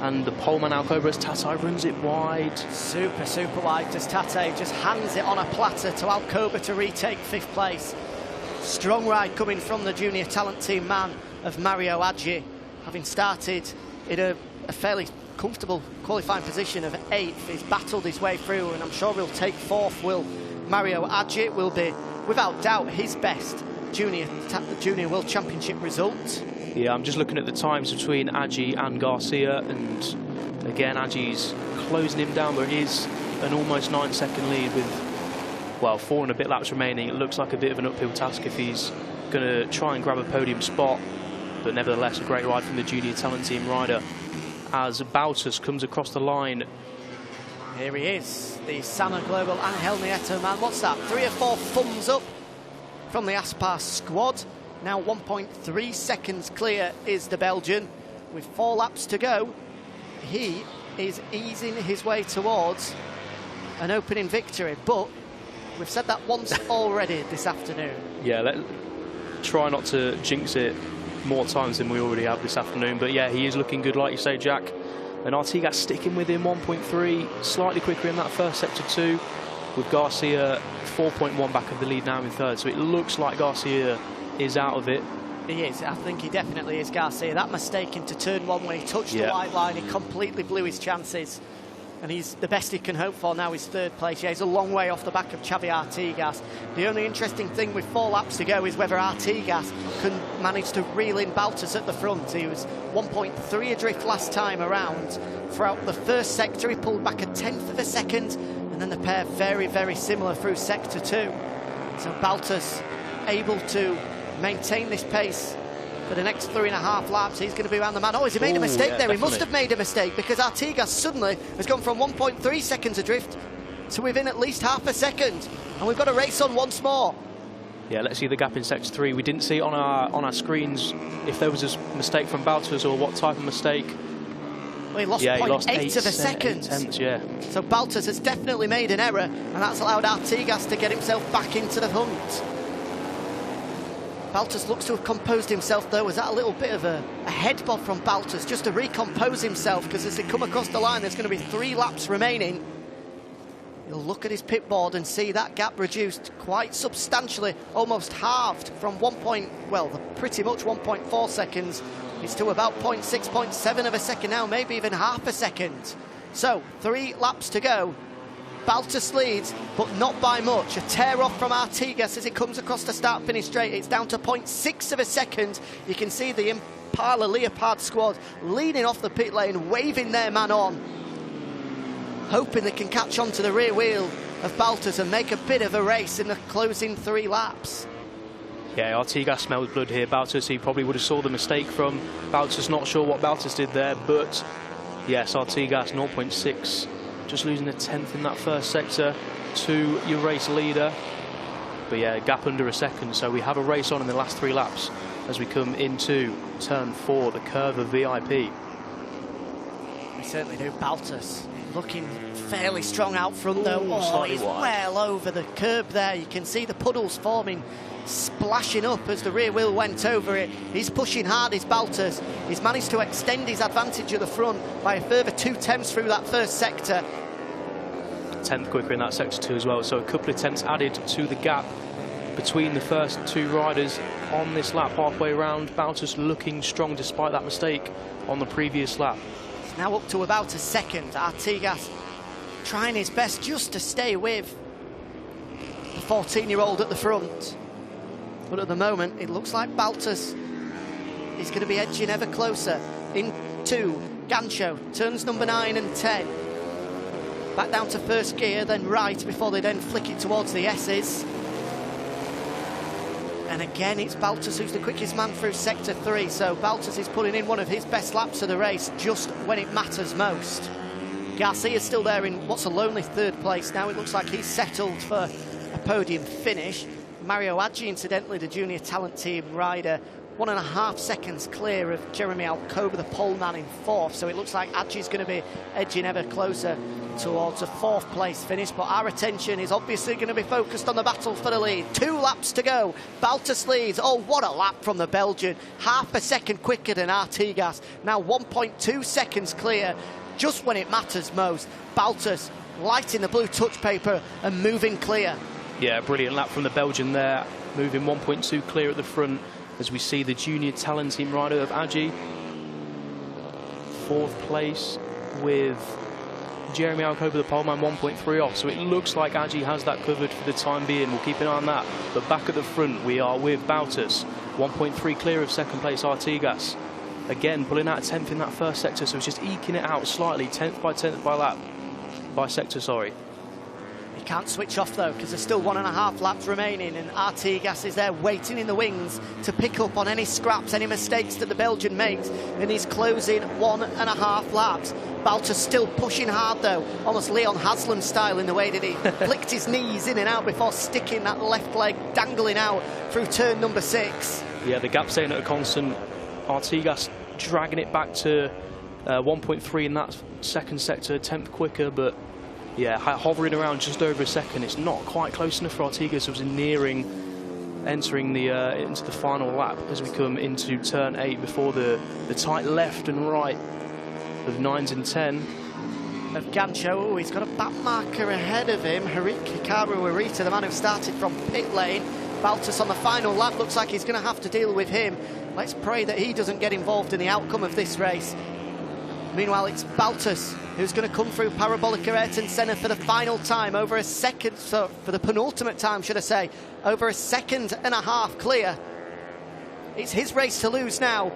[SPEAKER 1] and the poleman Alcoba, as Tatai runs it wide. Super,
[SPEAKER 2] super wide, as Tatai just hands it on a platter to Alcoba to retake 5th place. Strong ride coming from the junior talent team man of Mario Adji, having started in a fairly comfortable qualifying position of 8th. He's battled his way through, and I'm sure he'll take 4th. Will Mario Adji will be, without doubt, his best junior World Championship result.
[SPEAKER 1] Yeah, I'm just looking at the times between Adji and Garcia, and again, Adji's closing him down, but it is an almost 9-second lead with, well, 4 and a bit laps remaining. It looks like a bit of an uphill task if he's going to try and grab a podium spot, but nevertheless, a great ride from the junior talent team rider as Balthus comes across the line.
[SPEAKER 2] Here he is, the Sana Global Angel Nieto man. What's that? 3 or 4 thumbs up from the Aspar squad. Now 1.3 seconds clear is the Belgian. With 4 laps to go, he is easing his way towards an opening victory. But we've said that once already this afternoon.
[SPEAKER 1] Yeah, try not to jinx it more times than we already have this afternoon. But yeah, he is looking good, like you say, Jack. And Artigas sticking with him, 1.3, slightly quicker in that first sector too, with Garcia 4.1 back of the lead now in 3rd. So it looks like Garcia is out of it.
[SPEAKER 2] He is. I think he definitely is, Garcia. That mistake into turn 1 when he touched the white line, he completely blew his chances. And he's the best he can hope for now is 3rd place. Yeah, he's a long way off the back of Xavi Artigas. The only interesting thing with 4 laps to go is whether Artigas can manage to reel in Balthus at the front. He was 1.3 adrift last time around. Throughout the first sector, he pulled back a 1/10 of a second, and then the pair very, very similar through sector 2. So Balthus able to maintain this pace for the next 3.5 laps. He's going to be around the man. Oh, has he made a mistake there? Definitely. He must have made a mistake, because Artigas suddenly has gone from 1.3 seconds adrift to within at least half a second. And we've got a race on once more.
[SPEAKER 1] Yeah, let's see the gap in sector 3. We didn't see on our screens if there was a mistake from Balthus or what type of mistake.
[SPEAKER 2] Well, he lost 0.8 of a second.
[SPEAKER 1] 8/10, yeah.
[SPEAKER 2] So Balthus has definitely made an error, and that's allowed Artigas to get himself back into the hunt. Balthus looks to have composed himself, though. Was that a little bit of a head bob from Balthus just to recompose himself? Because as they come across the line, there's going to be 3 laps remaining. He'll look at his pit board and see that gap reduced quite substantially, almost halved from pretty much 1.4 seconds. It's to about 0.6, 0.7 of a second now, maybe even half a second. So 3 laps to go. Balthus leads, but not by much. A tear off from Artigas as it comes across the start-finish straight. It's down to 0.6 of a second. You can see the Impala Leopard squad leaning off the pit lane, waving their man on, hoping they can catch on to the rear wheel of Balthus and make a bit of a race in the closing 3 laps.
[SPEAKER 1] Yeah, Artigas smells blood here. Balthus, he probably would have saw the mistake from Balthus. Not sure what Balthus did there, but yes, Artigas 0.6. Just losing a 10th in that first sector to your race leader. But yeah, gap under a second. So we have a race on in the last 3 laps as we come into turn 4, the curve of VIP.
[SPEAKER 2] We certainly do. Balthus looking fairly strong out front though. Oh, he's well over the curb there. You can see the puddles forming splashing up as the rear wheel went over it. He's pushing hard, is Balthus. He's managed to extend his advantage at the front by a further 2 tenths through that first sector.
[SPEAKER 1] 10th quicker in that sector too as well, so a couple of tenths added to the gap between the first 2 riders on this lap halfway around. Balthus looking strong despite that mistake on the previous lap.
[SPEAKER 2] It's now up to about a second. Artigas trying his best just to stay with the 14-year-old at the front. But at the moment, it looks like Balthus is going to be edging ever closer into Gancho, turns number 9 and 10. Back down to first gear, then right, before they then flick it towards the S's. And again, it's Balthus who's the quickest man through sector 3, so Balthus is putting in one of his best laps of the race just when it matters most. Garcia's still there in what's a lonely 3rd place now. It looks like he's settled for a podium finish. Mario Aggi, incidentally, the junior talent team rider, 1.5 seconds clear of Jeremy Koba, the pole man, in 4th, so it looks like Aggi's going to be edging ever closer towards a 4th place finish, but our attention is obviously going to be focused on the battle for the lead. 2 laps to go. Balthus leads. Oh, what a lap from the Belgian. Half a second quicker than Artigas. Now 1.2 seconds clear just when it matters most. Balthus lighting the blue touch paper and moving clear.
[SPEAKER 1] Yeah, brilliant lap from the Belgian there, moving 1.2 clear at the front as we see the junior talent team rider of Aggi. 4th place with Jeremy Koba, the poleman, 1.3 off, so it looks like Aggi has that covered for the time being. We'll keep an eye on that. But back at the front, we are with Balthus, 1.3 clear of 2nd place Artigas. Again, pulling out a 10th in that first sector, so it's just eking it out slightly, 10th by lap, by sector, sorry.
[SPEAKER 2] He can't switch off though, because there's still 1.5 laps remaining, and Artigas is there waiting in the wings to pick up on any scraps, any mistakes that the Belgian makes, and he's closing 1.5 laps. Balthus still pushing hard though, almost Leon Haslam style in the way that he flicked his knees in and out before sticking that left leg dangling out through turn number 6.
[SPEAKER 1] Yeah, the gap staying at a constant. Artigas dragging it back to 1.3 in that second sector, 10th quicker, but yeah, hovering around just over a second. It's not quite close enough for Artigas, so it's entering into the final lap as we come into turn 8 before the tight left and right of 9s and 10.
[SPEAKER 2] Of Gancho. Oh, he's got a back marker ahead of him. Hikaru Arita, the man who started from pit lane. Balthus on the final lap, looks like he's going to have to deal with him. Let's pray that he doesn't get involved in the outcome of this race. Meanwhile, it's Balthus who's going to come through Parabolica Ayrton Senna for the final time, over a second, so for the penultimate time, should I say, over a 1.5 seconds clear. It's his race to lose now.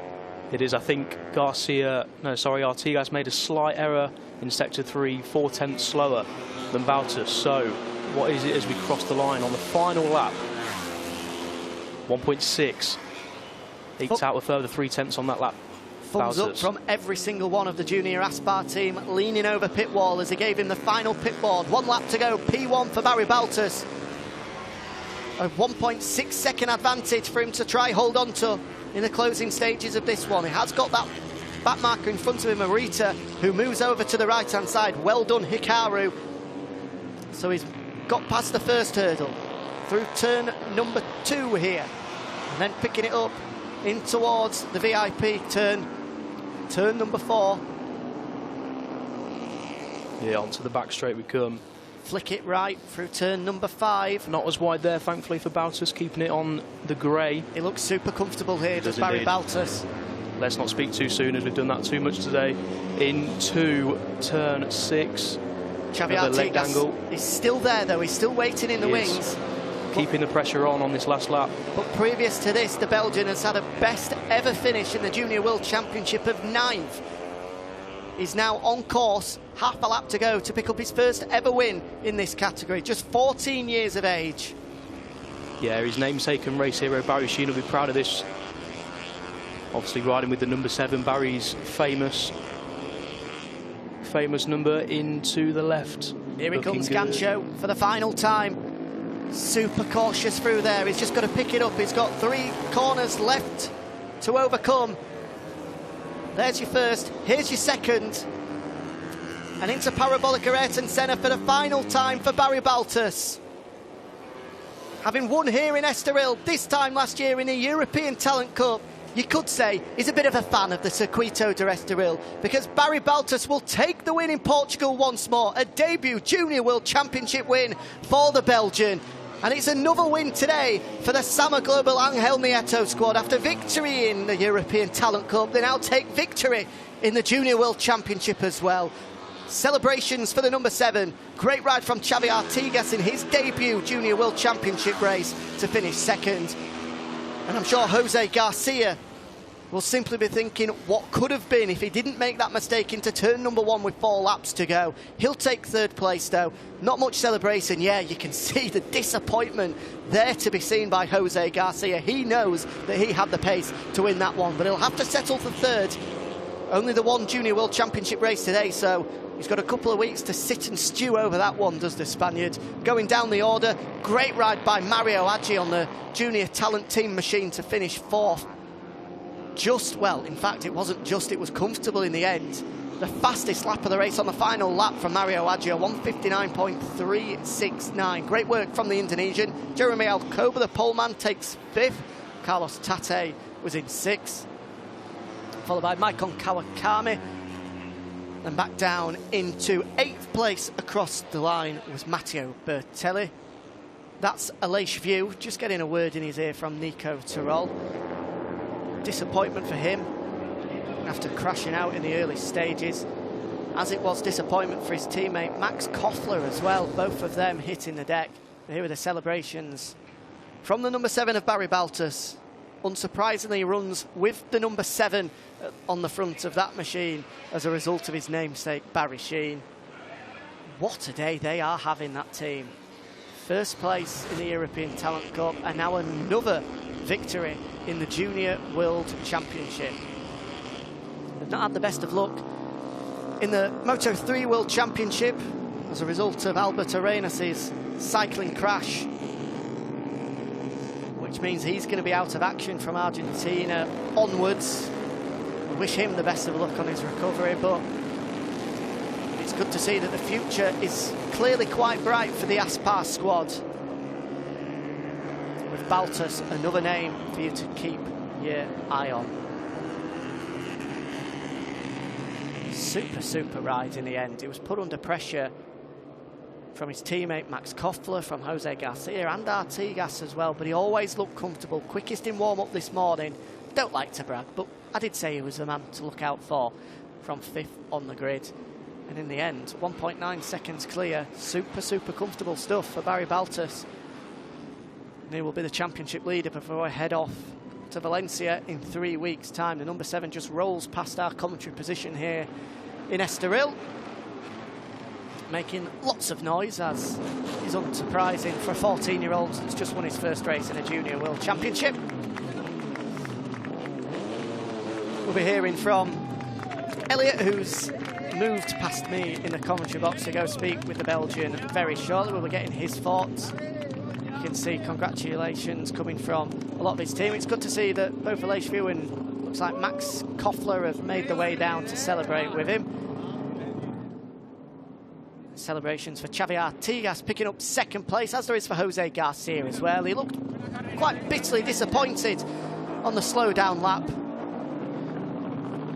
[SPEAKER 1] It is, I think, Artigas made a slight error in sector 3, 4 tenths slower than Balthus. So, what is it as we cross the line on the final lap? 1.6. Eked out a further 3 tenths on that lap.
[SPEAKER 2] Thumbs up from every single one of the junior Aspar team, leaning over pit wall as they gave him the final pit board. 1 lap to go, P1 for Barry Balthus. A 1.6 second advantage for him to try hold on to in the closing stages of this one. He has got that back marker in front of him, Arita, who moves over to the right-hand side. Well done, Hikaru. So he's got past the first hurdle, through turn number 2 here, and then picking it up in towards the VIP turn number 4.
[SPEAKER 1] Yeah, onto the back straight we come.
[SPEAKER 2] Flick it right through turn number 5.
[SPEAKER 1] Not as wide there, thankfully, for Balthus, keeping it on the grey.
[SPEAKER 2] He looks super comfortable here, does Barry Balthus.
[SPEAKER 1] Let's not speak too soon, as we've done that too much today. Into turn 6.
[SPEAKER 2] Xavi Artigas is still there, though. He's still waiting in the wings.
[SPEAKER 1] Keeping the pressure on this last lap.
[SPEAKER 2] But previous to this, the Belgian has had a best ever finish in the Junior World Championship of 9th. He's now on course, half a lap to go, to pick up his first ever win in this category. Just 14 years of age.
[SPEAKER 1] Yeah, his namesake and race hero Barry Sheehan will be proud of this. Obviously riding with the number 7, Barry's famous number into the left.
[SPEAKER 2] Here he comes, Gancho, for the final time. Super cautious through there. He's just got to pick it up. He's got 3 corners left to overcome. There's your first. Here's your second. And into Parabolica Ayrton Senna for the final time for Barry Balthus. having won here in Estoril, this time last year in the European Talent Cup, you could say he's a bit of a fan of the Circuito de Estoril, because Barry Balthus will take the win in Portugal once more. A debut Junior World Championship win for the Belgian. And it's another win today for the Sama Global Angel Nieto squad. After victory in the European Talent Cup, they now take victory in the Junior World Championship as well. Celebrations for the number 7. Great ride from Xavi Artigas in his debut Junior World Championship race to finish second. And I'm sure Jose Garcia will simply be thinking what could have been if he didn't make that mistake into turn number 1 with 4 laps to go. He'll take third place though. Not much celebration. Yeah, you can see the disappointment there to be seen by Jose Garcia. He knows that he had the pace to win that one, but he'll have to settle for third. Only the one Junior World Championship race today, so he's got a couple of weeks to sit and stew over that one, does the Spaniard. Going down the order, great ride by Mario Aggi on the Junior Talent Team machine to finish 4th. Just, well, in fact, it wasn't just, it was comfortable in the end. The fastest lap of the race on the final lap from Mario Aggi, 1:59.369. Great work from the Indonesian. Jeremy Koba, the poleman, takes 5th. Carlos Tate was in 6th. Followed by Maikon Kawakami. Then back down into 8th place across the line was Matteo Bertelli. That's Aleix View, just getting a word in his ear from Nico Terol. Disappointment for him after crashing out in the early stages, as it was disappointment for his teammate Max Koffler as well, both of them hitting the deck. Here are the celebrations from the number 7 of Barry Balthus. Unsurprisingly, runs with the number 7 on the front of that machine as a result of his namesake, Barry Sheen. What a day they are having, that team. First place in the European Talent Cup, and now another victory in the Junior World Championship. They've not had the best of luck in the Moto3 World Championship as a result of Alberto Arenas' cycling crash, which means he's going to be out of action from Argentina onwards. We wish him the best of luck on his recovery, but it's good to see that the future is clearly quite bright for the Aspar squad. With Balthus, another name for you to keep your eye on. Super ride in the end. He was put under pressure from his teammate Max Koffler, from Jose Garcia and Artigas as well, but he always looked comfortable. Quickest in warm-up this morning. Don't like to brag, but I did say he was the man to look out for from 5th on the grid. And in the end, 1.9 seconds clear. Super comfortable stuff for Barry Balthus. And he will be the championship leader before I head off to Valencia in 3 weeks' time. The number 7 just rolls past our commentary position here in Estoril, making lots of noise, as is unsurprising for a 14-year-old that's just won his first race in a Junior World Championship. We'll be hearing from Elliot, who's moved past me in the commentary box to go speak with the Belgian very shortly. We'll be getting his thoughts. You can see congratulations coming from a lot of his team. It's good to see that both Aleix View and looks like Max Koffler have made their way down to celebrate with him. Celebrations for Xavi Artigas picking up 2nd place, as there is for Jose Garcia as well. He looked quite bitterly disappointed on the slow down lap,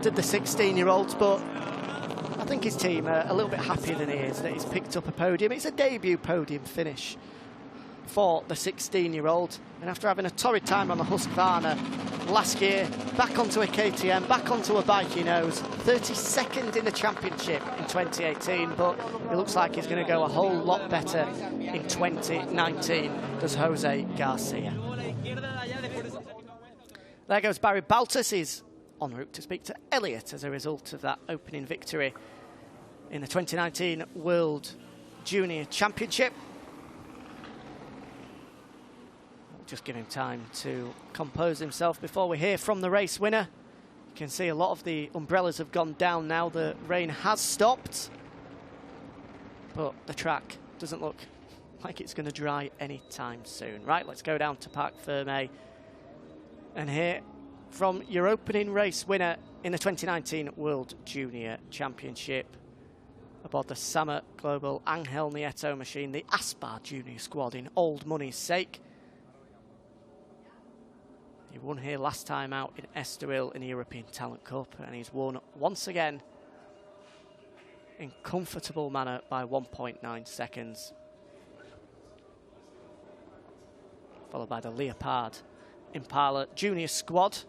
[SPEAKER 2] did the 16-year-olds, but I think his team are a little bit happier than he is that he's picked up a podium. It's a debut podium finish for the 16-year-old, and after having a torrid time on the Husqvarna last year, back onto a KTM, back onto a bike he knows. 32nd in the championship in 2018, but it looks like he's going to go a whole lot better in 2019, does Jose Garcia. There goes Barry Balthus. He's en route to speak to Elliot as a result of that opening victory in the 2019 World Junior Championship. Just give him time to compose himself before we hear from the race winner. You can see a lot of the umbrellas have gone down now. The rain has stopped, but the track doesn't look like it's going to dry anytime soon. Right, let's go down to Parc Fermé and hear from your opening race winner in the 2019 World Junior Championship aboard the Sama Global Angel Nieto machine, the Aspar Junior squad in old money's sake. He won here last time out in Estoril in the European Talent Cup, and he's won once again in comfortable manner by 1.9 seconds. Followed by the Leopard Impala Junior squad,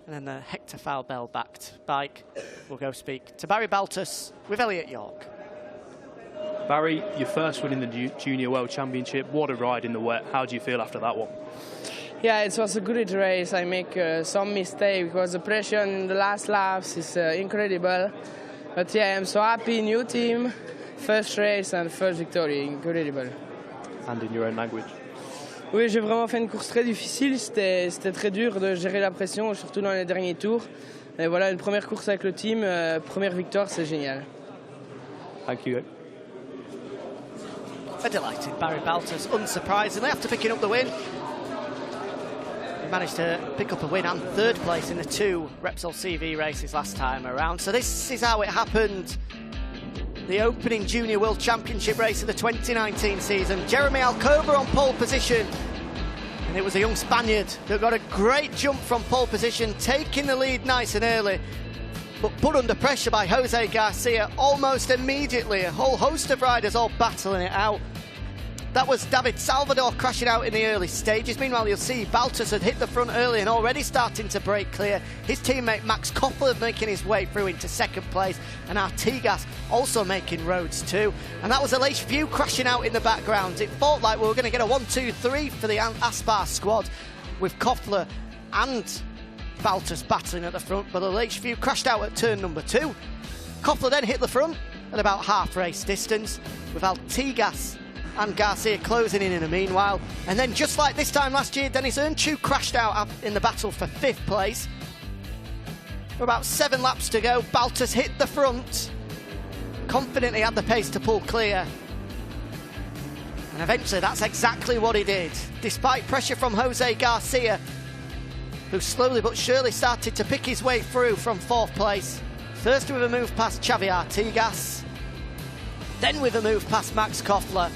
[SPEAKER 2] and then the Hector Faubel-backed bike. We'll go speak to Barry Balthus with Elliot York.
[SPEAKER 1] Barry, your first win in the Junior World Championship. What a ride in the wet. How do you feel after that one?
[SPEAKER 3] Yeah, it was a good race. I make some mistake because the pressure in the last laps is incredible. But yeah, I'm so happy. New team, first race and first victory. Incredible.
[SPEAKER 1] And in your own language.
[SPEAKER 3] Oui, j'ai vraiment fait une course très difficile. C'était très dur de gérer la pression, surtout dans les derniers tours. Mais voilà, une première course avec le team, première victoire, c'est génial.
[SPEAKER 1] Thank you.
[SPEAKER 2] A delighted Barry Balthus, unsurprisingly, after picking up the win. He managed to pick up a win and third place in the 2 Repsol CV races last time around. So this is how it happened. The opening Junior World Championship race of the 2019 season. Jeremy Alcoba on pole position. And it was a young Spaniard that got a great jump from pole position, taking the lead nice and early, but put under pressure by Jose Garcia almost immediately. A whole host of riders all battling it out. That was David Salvador crashing out in the early stages. Meanwhile, you'll see Balthus had hit the front early and already starting to break clear. His teammate Max Koppler making his way through into second place, and Artigas also making roads too. And that was Aleix View crashing out in the background. It felt like we were going to get a 1-2-3 for the Aspar squad, with Koppler and Balthus battling at the front, but Aleix View crashed out at turn number 2. Koppler then hit the front at about half race distance, with Artigas and Garcia closing in the meanwhile. And then, just like this time last year, Denis Earnchew crashed out in the battle for 5th place. With about 7 laps to go, Balthus hit the front, confidently had the pace to pull clear. And eventually that's exactly what he did. Despite pressure from Jose Garcia, who slowly but surely started to pick his way through from 4th place. First with a move past Xavi Artigas, then with a move past Max Koppler.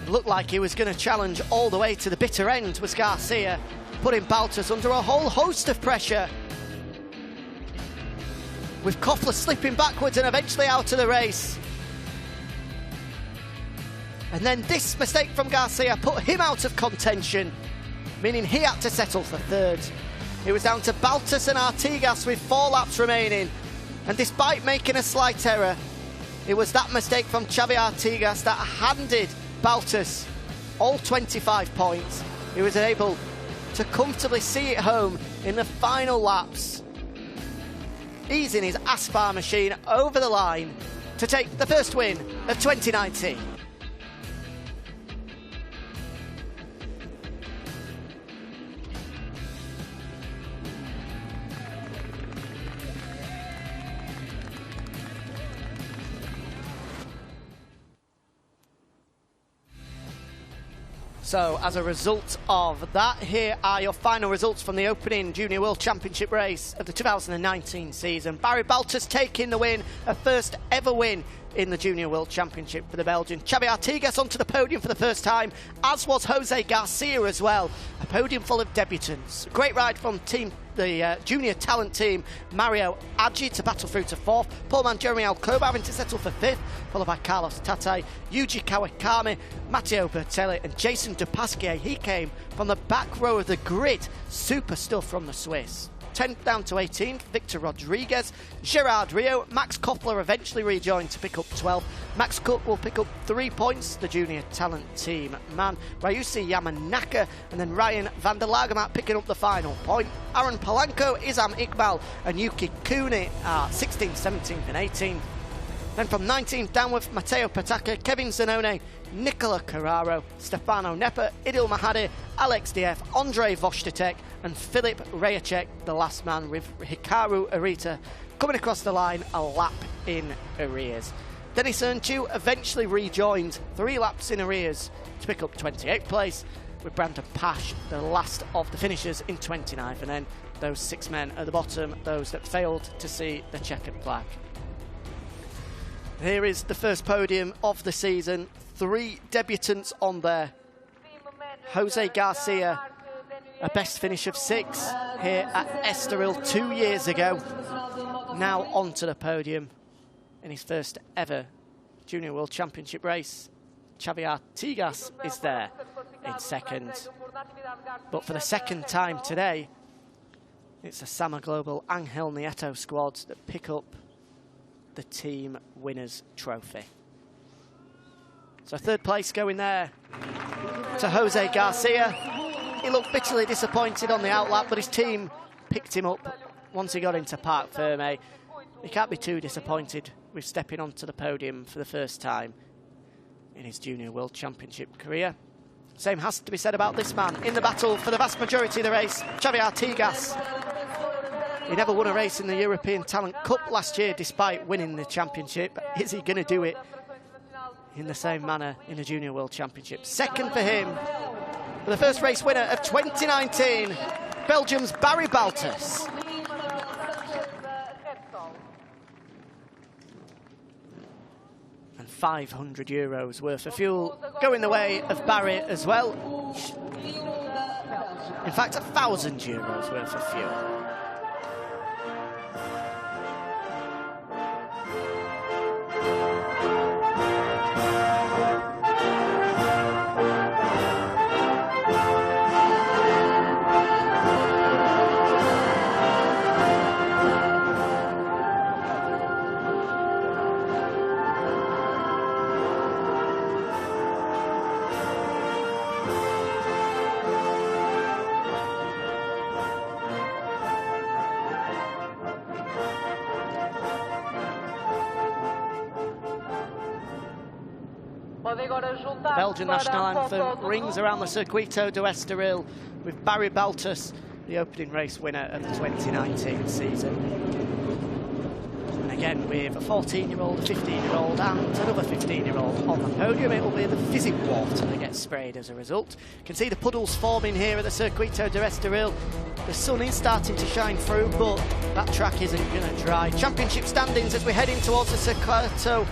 [SPEAKER 2] It looked like he was going to challenge all the way to the bitter end, was Garcia, putting Balthus under a whole host of pressure, with Koppler slipping backwards and eventually out of the race. And then this mistake from Garcia put him out of contention, meaning he had to settle for 3rd. It was down to Balthus and Artigas with 4 laps remaining. And despite making a slight error, it was that mistake from Xavi Artigas that handed Balthus all 25 points. He was able to comfortably see it home in the final laps, easing his Aspar machine over the line to take the first win of 2019. So, as a result of that, here are your final results from the opening Junior World Championship race of the 2019 season. Barry Balthus taking the win, a first ever win in the Junior World Championship for the Belgian. Xavi Artigas onto the podium for the first time, as was Jose Garcia as well. A podium full of debutants. Great ride from the junior talent team, Mario Agi to battle through to 4th. Poleman Jeremy Alcoba having to settle for 5th, followed by Carlos Tate, Yuji Kawakami, Matteo Bertelli and Jason Dupasquier. He came from the back row of the grid. Super stuff from the Swiss. 10th down to 18th, Victor Rodriguez, Gerard Rio, Max Koppler eventually rejoined to pick up 12th. Max Cook will pick up 3 points, the junior talent team man. Ryusi Yamanaka and then Ryan van der Lagermaat picking up the final point. Aaron Polanco, Izam Iqbal and Yuki Kuni are 16th, 17th and 18th. Then from 19th downwards, Matteo Pataka, Kevin Zanone, Nicola Carraro, Stefano Nepper, Idil Mahadi, Alex Diaz, Andrei Voshtatek and Filip Rejacek, the last man with Hikaru Arita coming across the line a lap in arrears. Denis Earnchew eventually rejoined 3 laps in arrears to pick up 28th place, with Brandon Pash the last of the finishers in 29th, and then those 6 men at the bottom, those that failed to see the checkered flag. Here is the first podium of the season. 3 debutants on there. Jose Garcia, a best finish of 6 here at Estoril 2 years ago. Now onto the podium in his first ever Junior World Championship race. Xavi Artigas is there in second. But for the second time today, it's the Sama Global Angel Nieto squads that pick up the team winners trophy. So third place going there to Jose Garcia. He looked bitterly disappointed on the outlap, but his team picked him up once he got into Parc Ferme. He can't be too disappointed with stepping onto the podium for the first time in his Junior World Championship career. Same has to be said about this man in the battle for the vast majority of the race, Xavi Artigas. He never won a race in the European Talent Cup last year despite winning the championship. Is he going to do it in the same manner in the Junior World Championship? Second for him, for the first race winner of 2019, Belgium's Barry Balthus. And €500 worth of fuel going the way of Barry as well. In fact, €1,000 worth of fuel. Belgian national anthem rings around the Circuito de Estoril with Barry Balthus, the opening race winner of the 2019 season. And again, with a 14-year-old, a 15-year-old and another 15-year-old on the podium, it will be the physic water that gets sprayed as a result. You can see the puddles forming here at the Circuito de Estoril. The sun is starting to shine through, but that track isn't going to dry. Championship standings as we're heading towards the Circuito.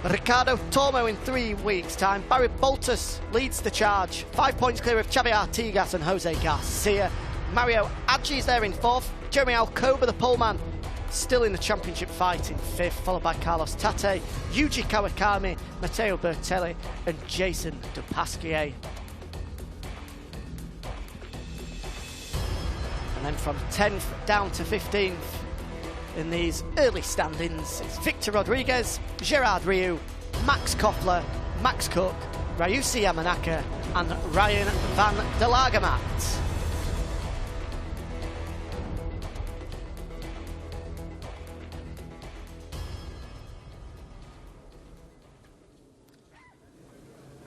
[SPEAKER 2] Ricardo Tormo in 3 weeks' time. Barry Balthus leads the charge. 5 points clear of Xavi Artigas and Jose Garcia. Mario Aggi is there in 4th. Jeremy Koba, the poleman, still in the championship fight in 5th, followed by Carlos Tate, Yuji Kawakami, Matteo Bertelli and Jason Dupasquier. And then from 10th down to 15th, in these early standings, it's Victor Rodriguez, Gerard Riou, Max Koffler, Max Cook, Ryusi Yamanaka and Ryan van der Lagermatt.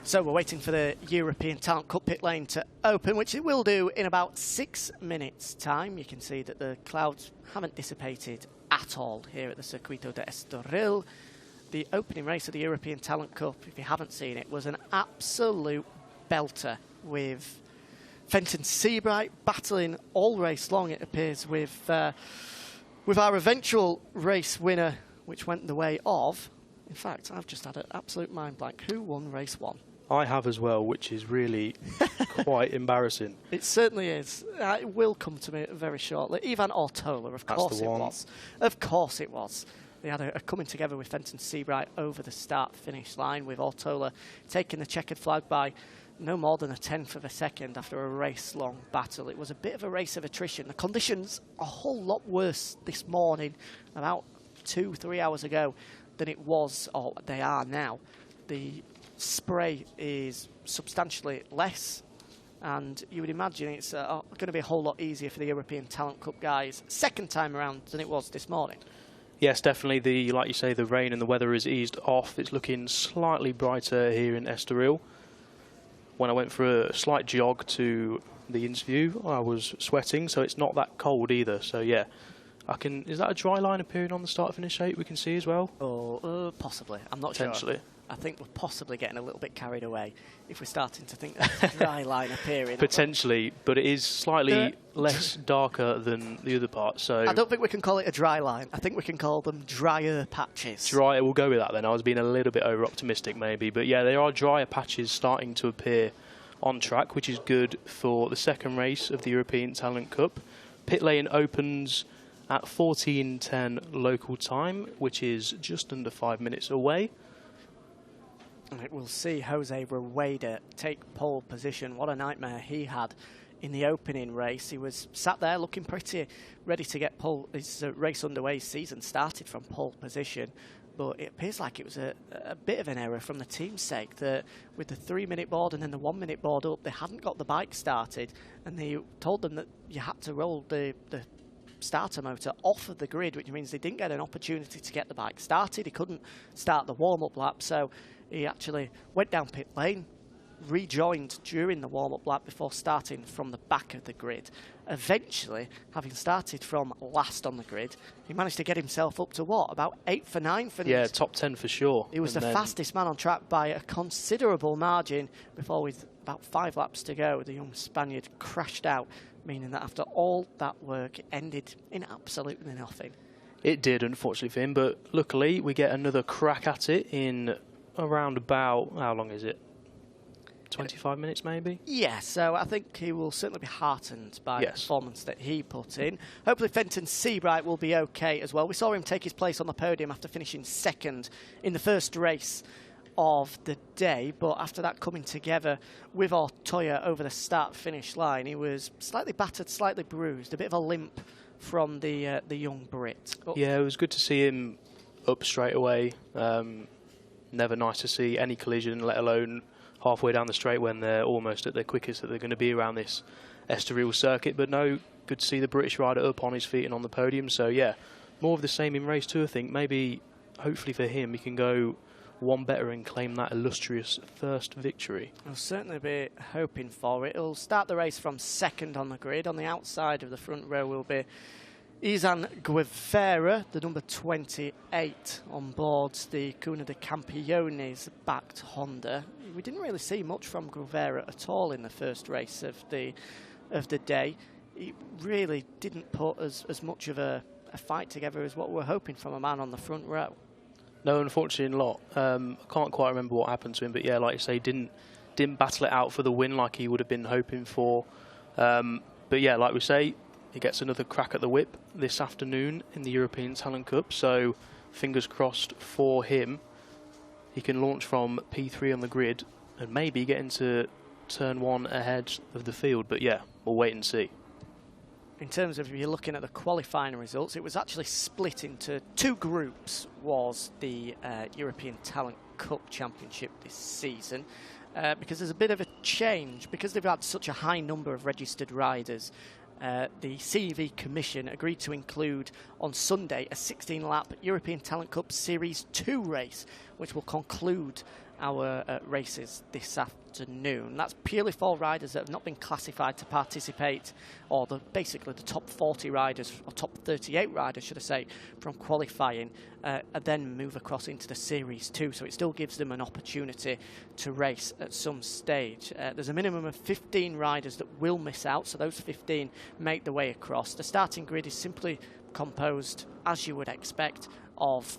[SPEAKER 2] So we're waiting for the European Talent Cup pit lane to open, which it will do in about 6 minutes' time. You can see that the clouds haven't dissipated at all here at the Circuito de Estoril. The opening race of the European Talent Cup, if you haven't seen it, was an absolute belter with Fenton Seabright battling all race long, it appears, with our eventual race winner, which went the way of... In fact, I've just had an absolute mind blank. Who won race 1?
[SPEAKER 1] I have as well, which is really quite embarrassing.
[SPEAKER 2] It certainly is. It will come to me very shortly. Ivan Ortola, of course it was. Of course it was. They had a coming together with Fenton Seabright over the start-finish line, with Ortola taking the checkered flag by no more than a tenth of a second after a race-long battle. It was a bit of a race of attrition. The conditions a whole lot worse this morning, about 2-3 hours ago, than it was, or they are now. The spray is substantially less, and you would imagine it's going to be a whole lot easier for the European Talent Cup guys second time around than it was this morning.
[SPEAKER 1] Yes, definitely. Like you say, the rain and the weather is eased off. It's looking slightly brighter here in Estoril. When I went for a slight jog to the interview, I was sweating, so it's not that cold either. So yeah, is that a dry line appearing on the start-finish 8 we can see as well?
[SPEAKER 2] Oh, possibly. I'm not sure.
[SPEAKER 1] Potentially.
[SPEAKER 2] I think we're possibly getting a little bit carried away if we're starting to think of a dry line appearing.
[SPEAKER 1] Potentially, but it is slightly less darker than the other part. So
[SPEAKER 2] I don't think we can call it a dry line. I think we can call them drier patches.
[SPEAKER 1] Drier, we'll go with that then. I was being a little bit over-optimistic maybe. But yeah, there are drier patches starting to appear on track, which is good for the second race of the European Talent Cup. Pit lane opens at 14:10 local time, which is just under 5 minutes away.
[SPEAKER 2] We'll see Jose Rueda take pole position. What a nightmare he had in the opening race. He was sat there looking pretty ready to get his race underway. His season started from pole position, but it appears like it was a bit of an error from the team's sake, that with the 3-minute board and then the 1-minute board up, they hadn't got the bike started, and they told them that you had to roll the starter motor off of the grid, which means they didn't get an opportunity to get the bike started. He couldn't start the warm-up lap, so he actually went down pit lane, rejoined during the warm-up lap before starting from the back of the grid. Eventually, having started from last on the grid, he managed to get himself up to what, about 8th or 9th? And
[SPEAKER 1] yeah, top 10 for sure.
[SPEAKER 2] He was the fastest man on track by a considerable margin before, with about 5 laps to go, the young Spaniard crashed out, meaning that after all that work, it ended in absolutely nothing.
[SPEAKER 1] It did, unfortunately for him, but luckily we get another crack at it in around about, how long is it? 25 minutes maybe?
[SPEAKER 2] Yeah, so I think he will certainly be heartened by the performance that he put in. Hopefully Fenton Seabright will be okay as well. We saw him take his place on the podium after finishing second in the first race of the day, but after that coming together with Ortoya over the start-finish line, he was slightly battered, slightly bruised, a bit of a limp from the young Brit. But
[SPEAKER 1] yeah, it was good to see him up straight away. Never nice to see any collision, let alone halfway down the straight when they're almost at their quickest that they're going to be around this Estoril circuit. But no, good to see the British rider up on his feet and on the podium. So yeah, more of the same in race 2, I think. Maybe, hopefully for him, he can go one better and claim that illustrious first victory.
[SPEAKER 2] I'll certainly be hoping for it. He'll start the race from second on the grid. On the outside of the front row will be Izan Guevara, the number 28 on board the Cuna de Campeones backed Honda. We didn't really see much from Guevara at all in the first race of the day. He really didn't put as much of a fight together as what we're hoping from a man on the front row.
[SPEAKER 1] No, unfortunately not. I can't quite remember what happened to him, but yeah, like you say, didn't battle it out for the win like he would have been hoping for. But yeah, like we say, he gets another crack at the whip this afternoon in the European Talent Cup, so fingers crossed for him. He can launch from P3 on the grid and maybe get into turn 1 ahead of the field, but yeah, we'll wait and see.
[SPEAKER 2] In terms of, if you're looking at the qualifying results, it was actually split into 2 groups, was the European Talent Cup Championship this season, because there's a bit of a change. Because they've had such a high number of registered riders, the CEV Commission agreed to include on Sunday a 16-lap European Talent Cup Series 2 race, which will conclude our races this afternoon. That's purely for riders that have not been classified to participate, or basically the top 40 riders, or top 38 riders, should I say, from qualifying, then move across into the Series 2. So it still gives them an opportunity to race at some stage. There's a minimum of 15 riders that will miss out, so those 15 make the way across. The starting grid is simply composed, as you would expect, of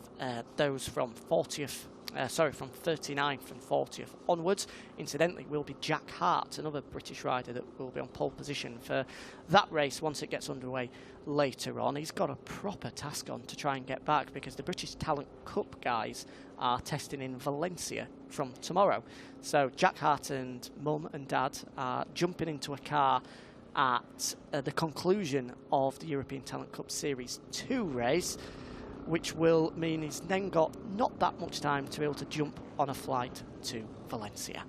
[SPEAKER 2] those from 39th and 40th onwards. Incidentally, will be Jack Hart, another British rider that will be on pole position for that race once it gets underway later on. He's got a proper task on to try and get back, because the British Talent Cup guys are testing in Valencia from tomorrow. So Jack Hart and Mum and Dad are jumping into a car at the conclusion of the European Talent Cup Series 2 race, which will mean he's then got not that much time to be able to jump on a flight to Valencia.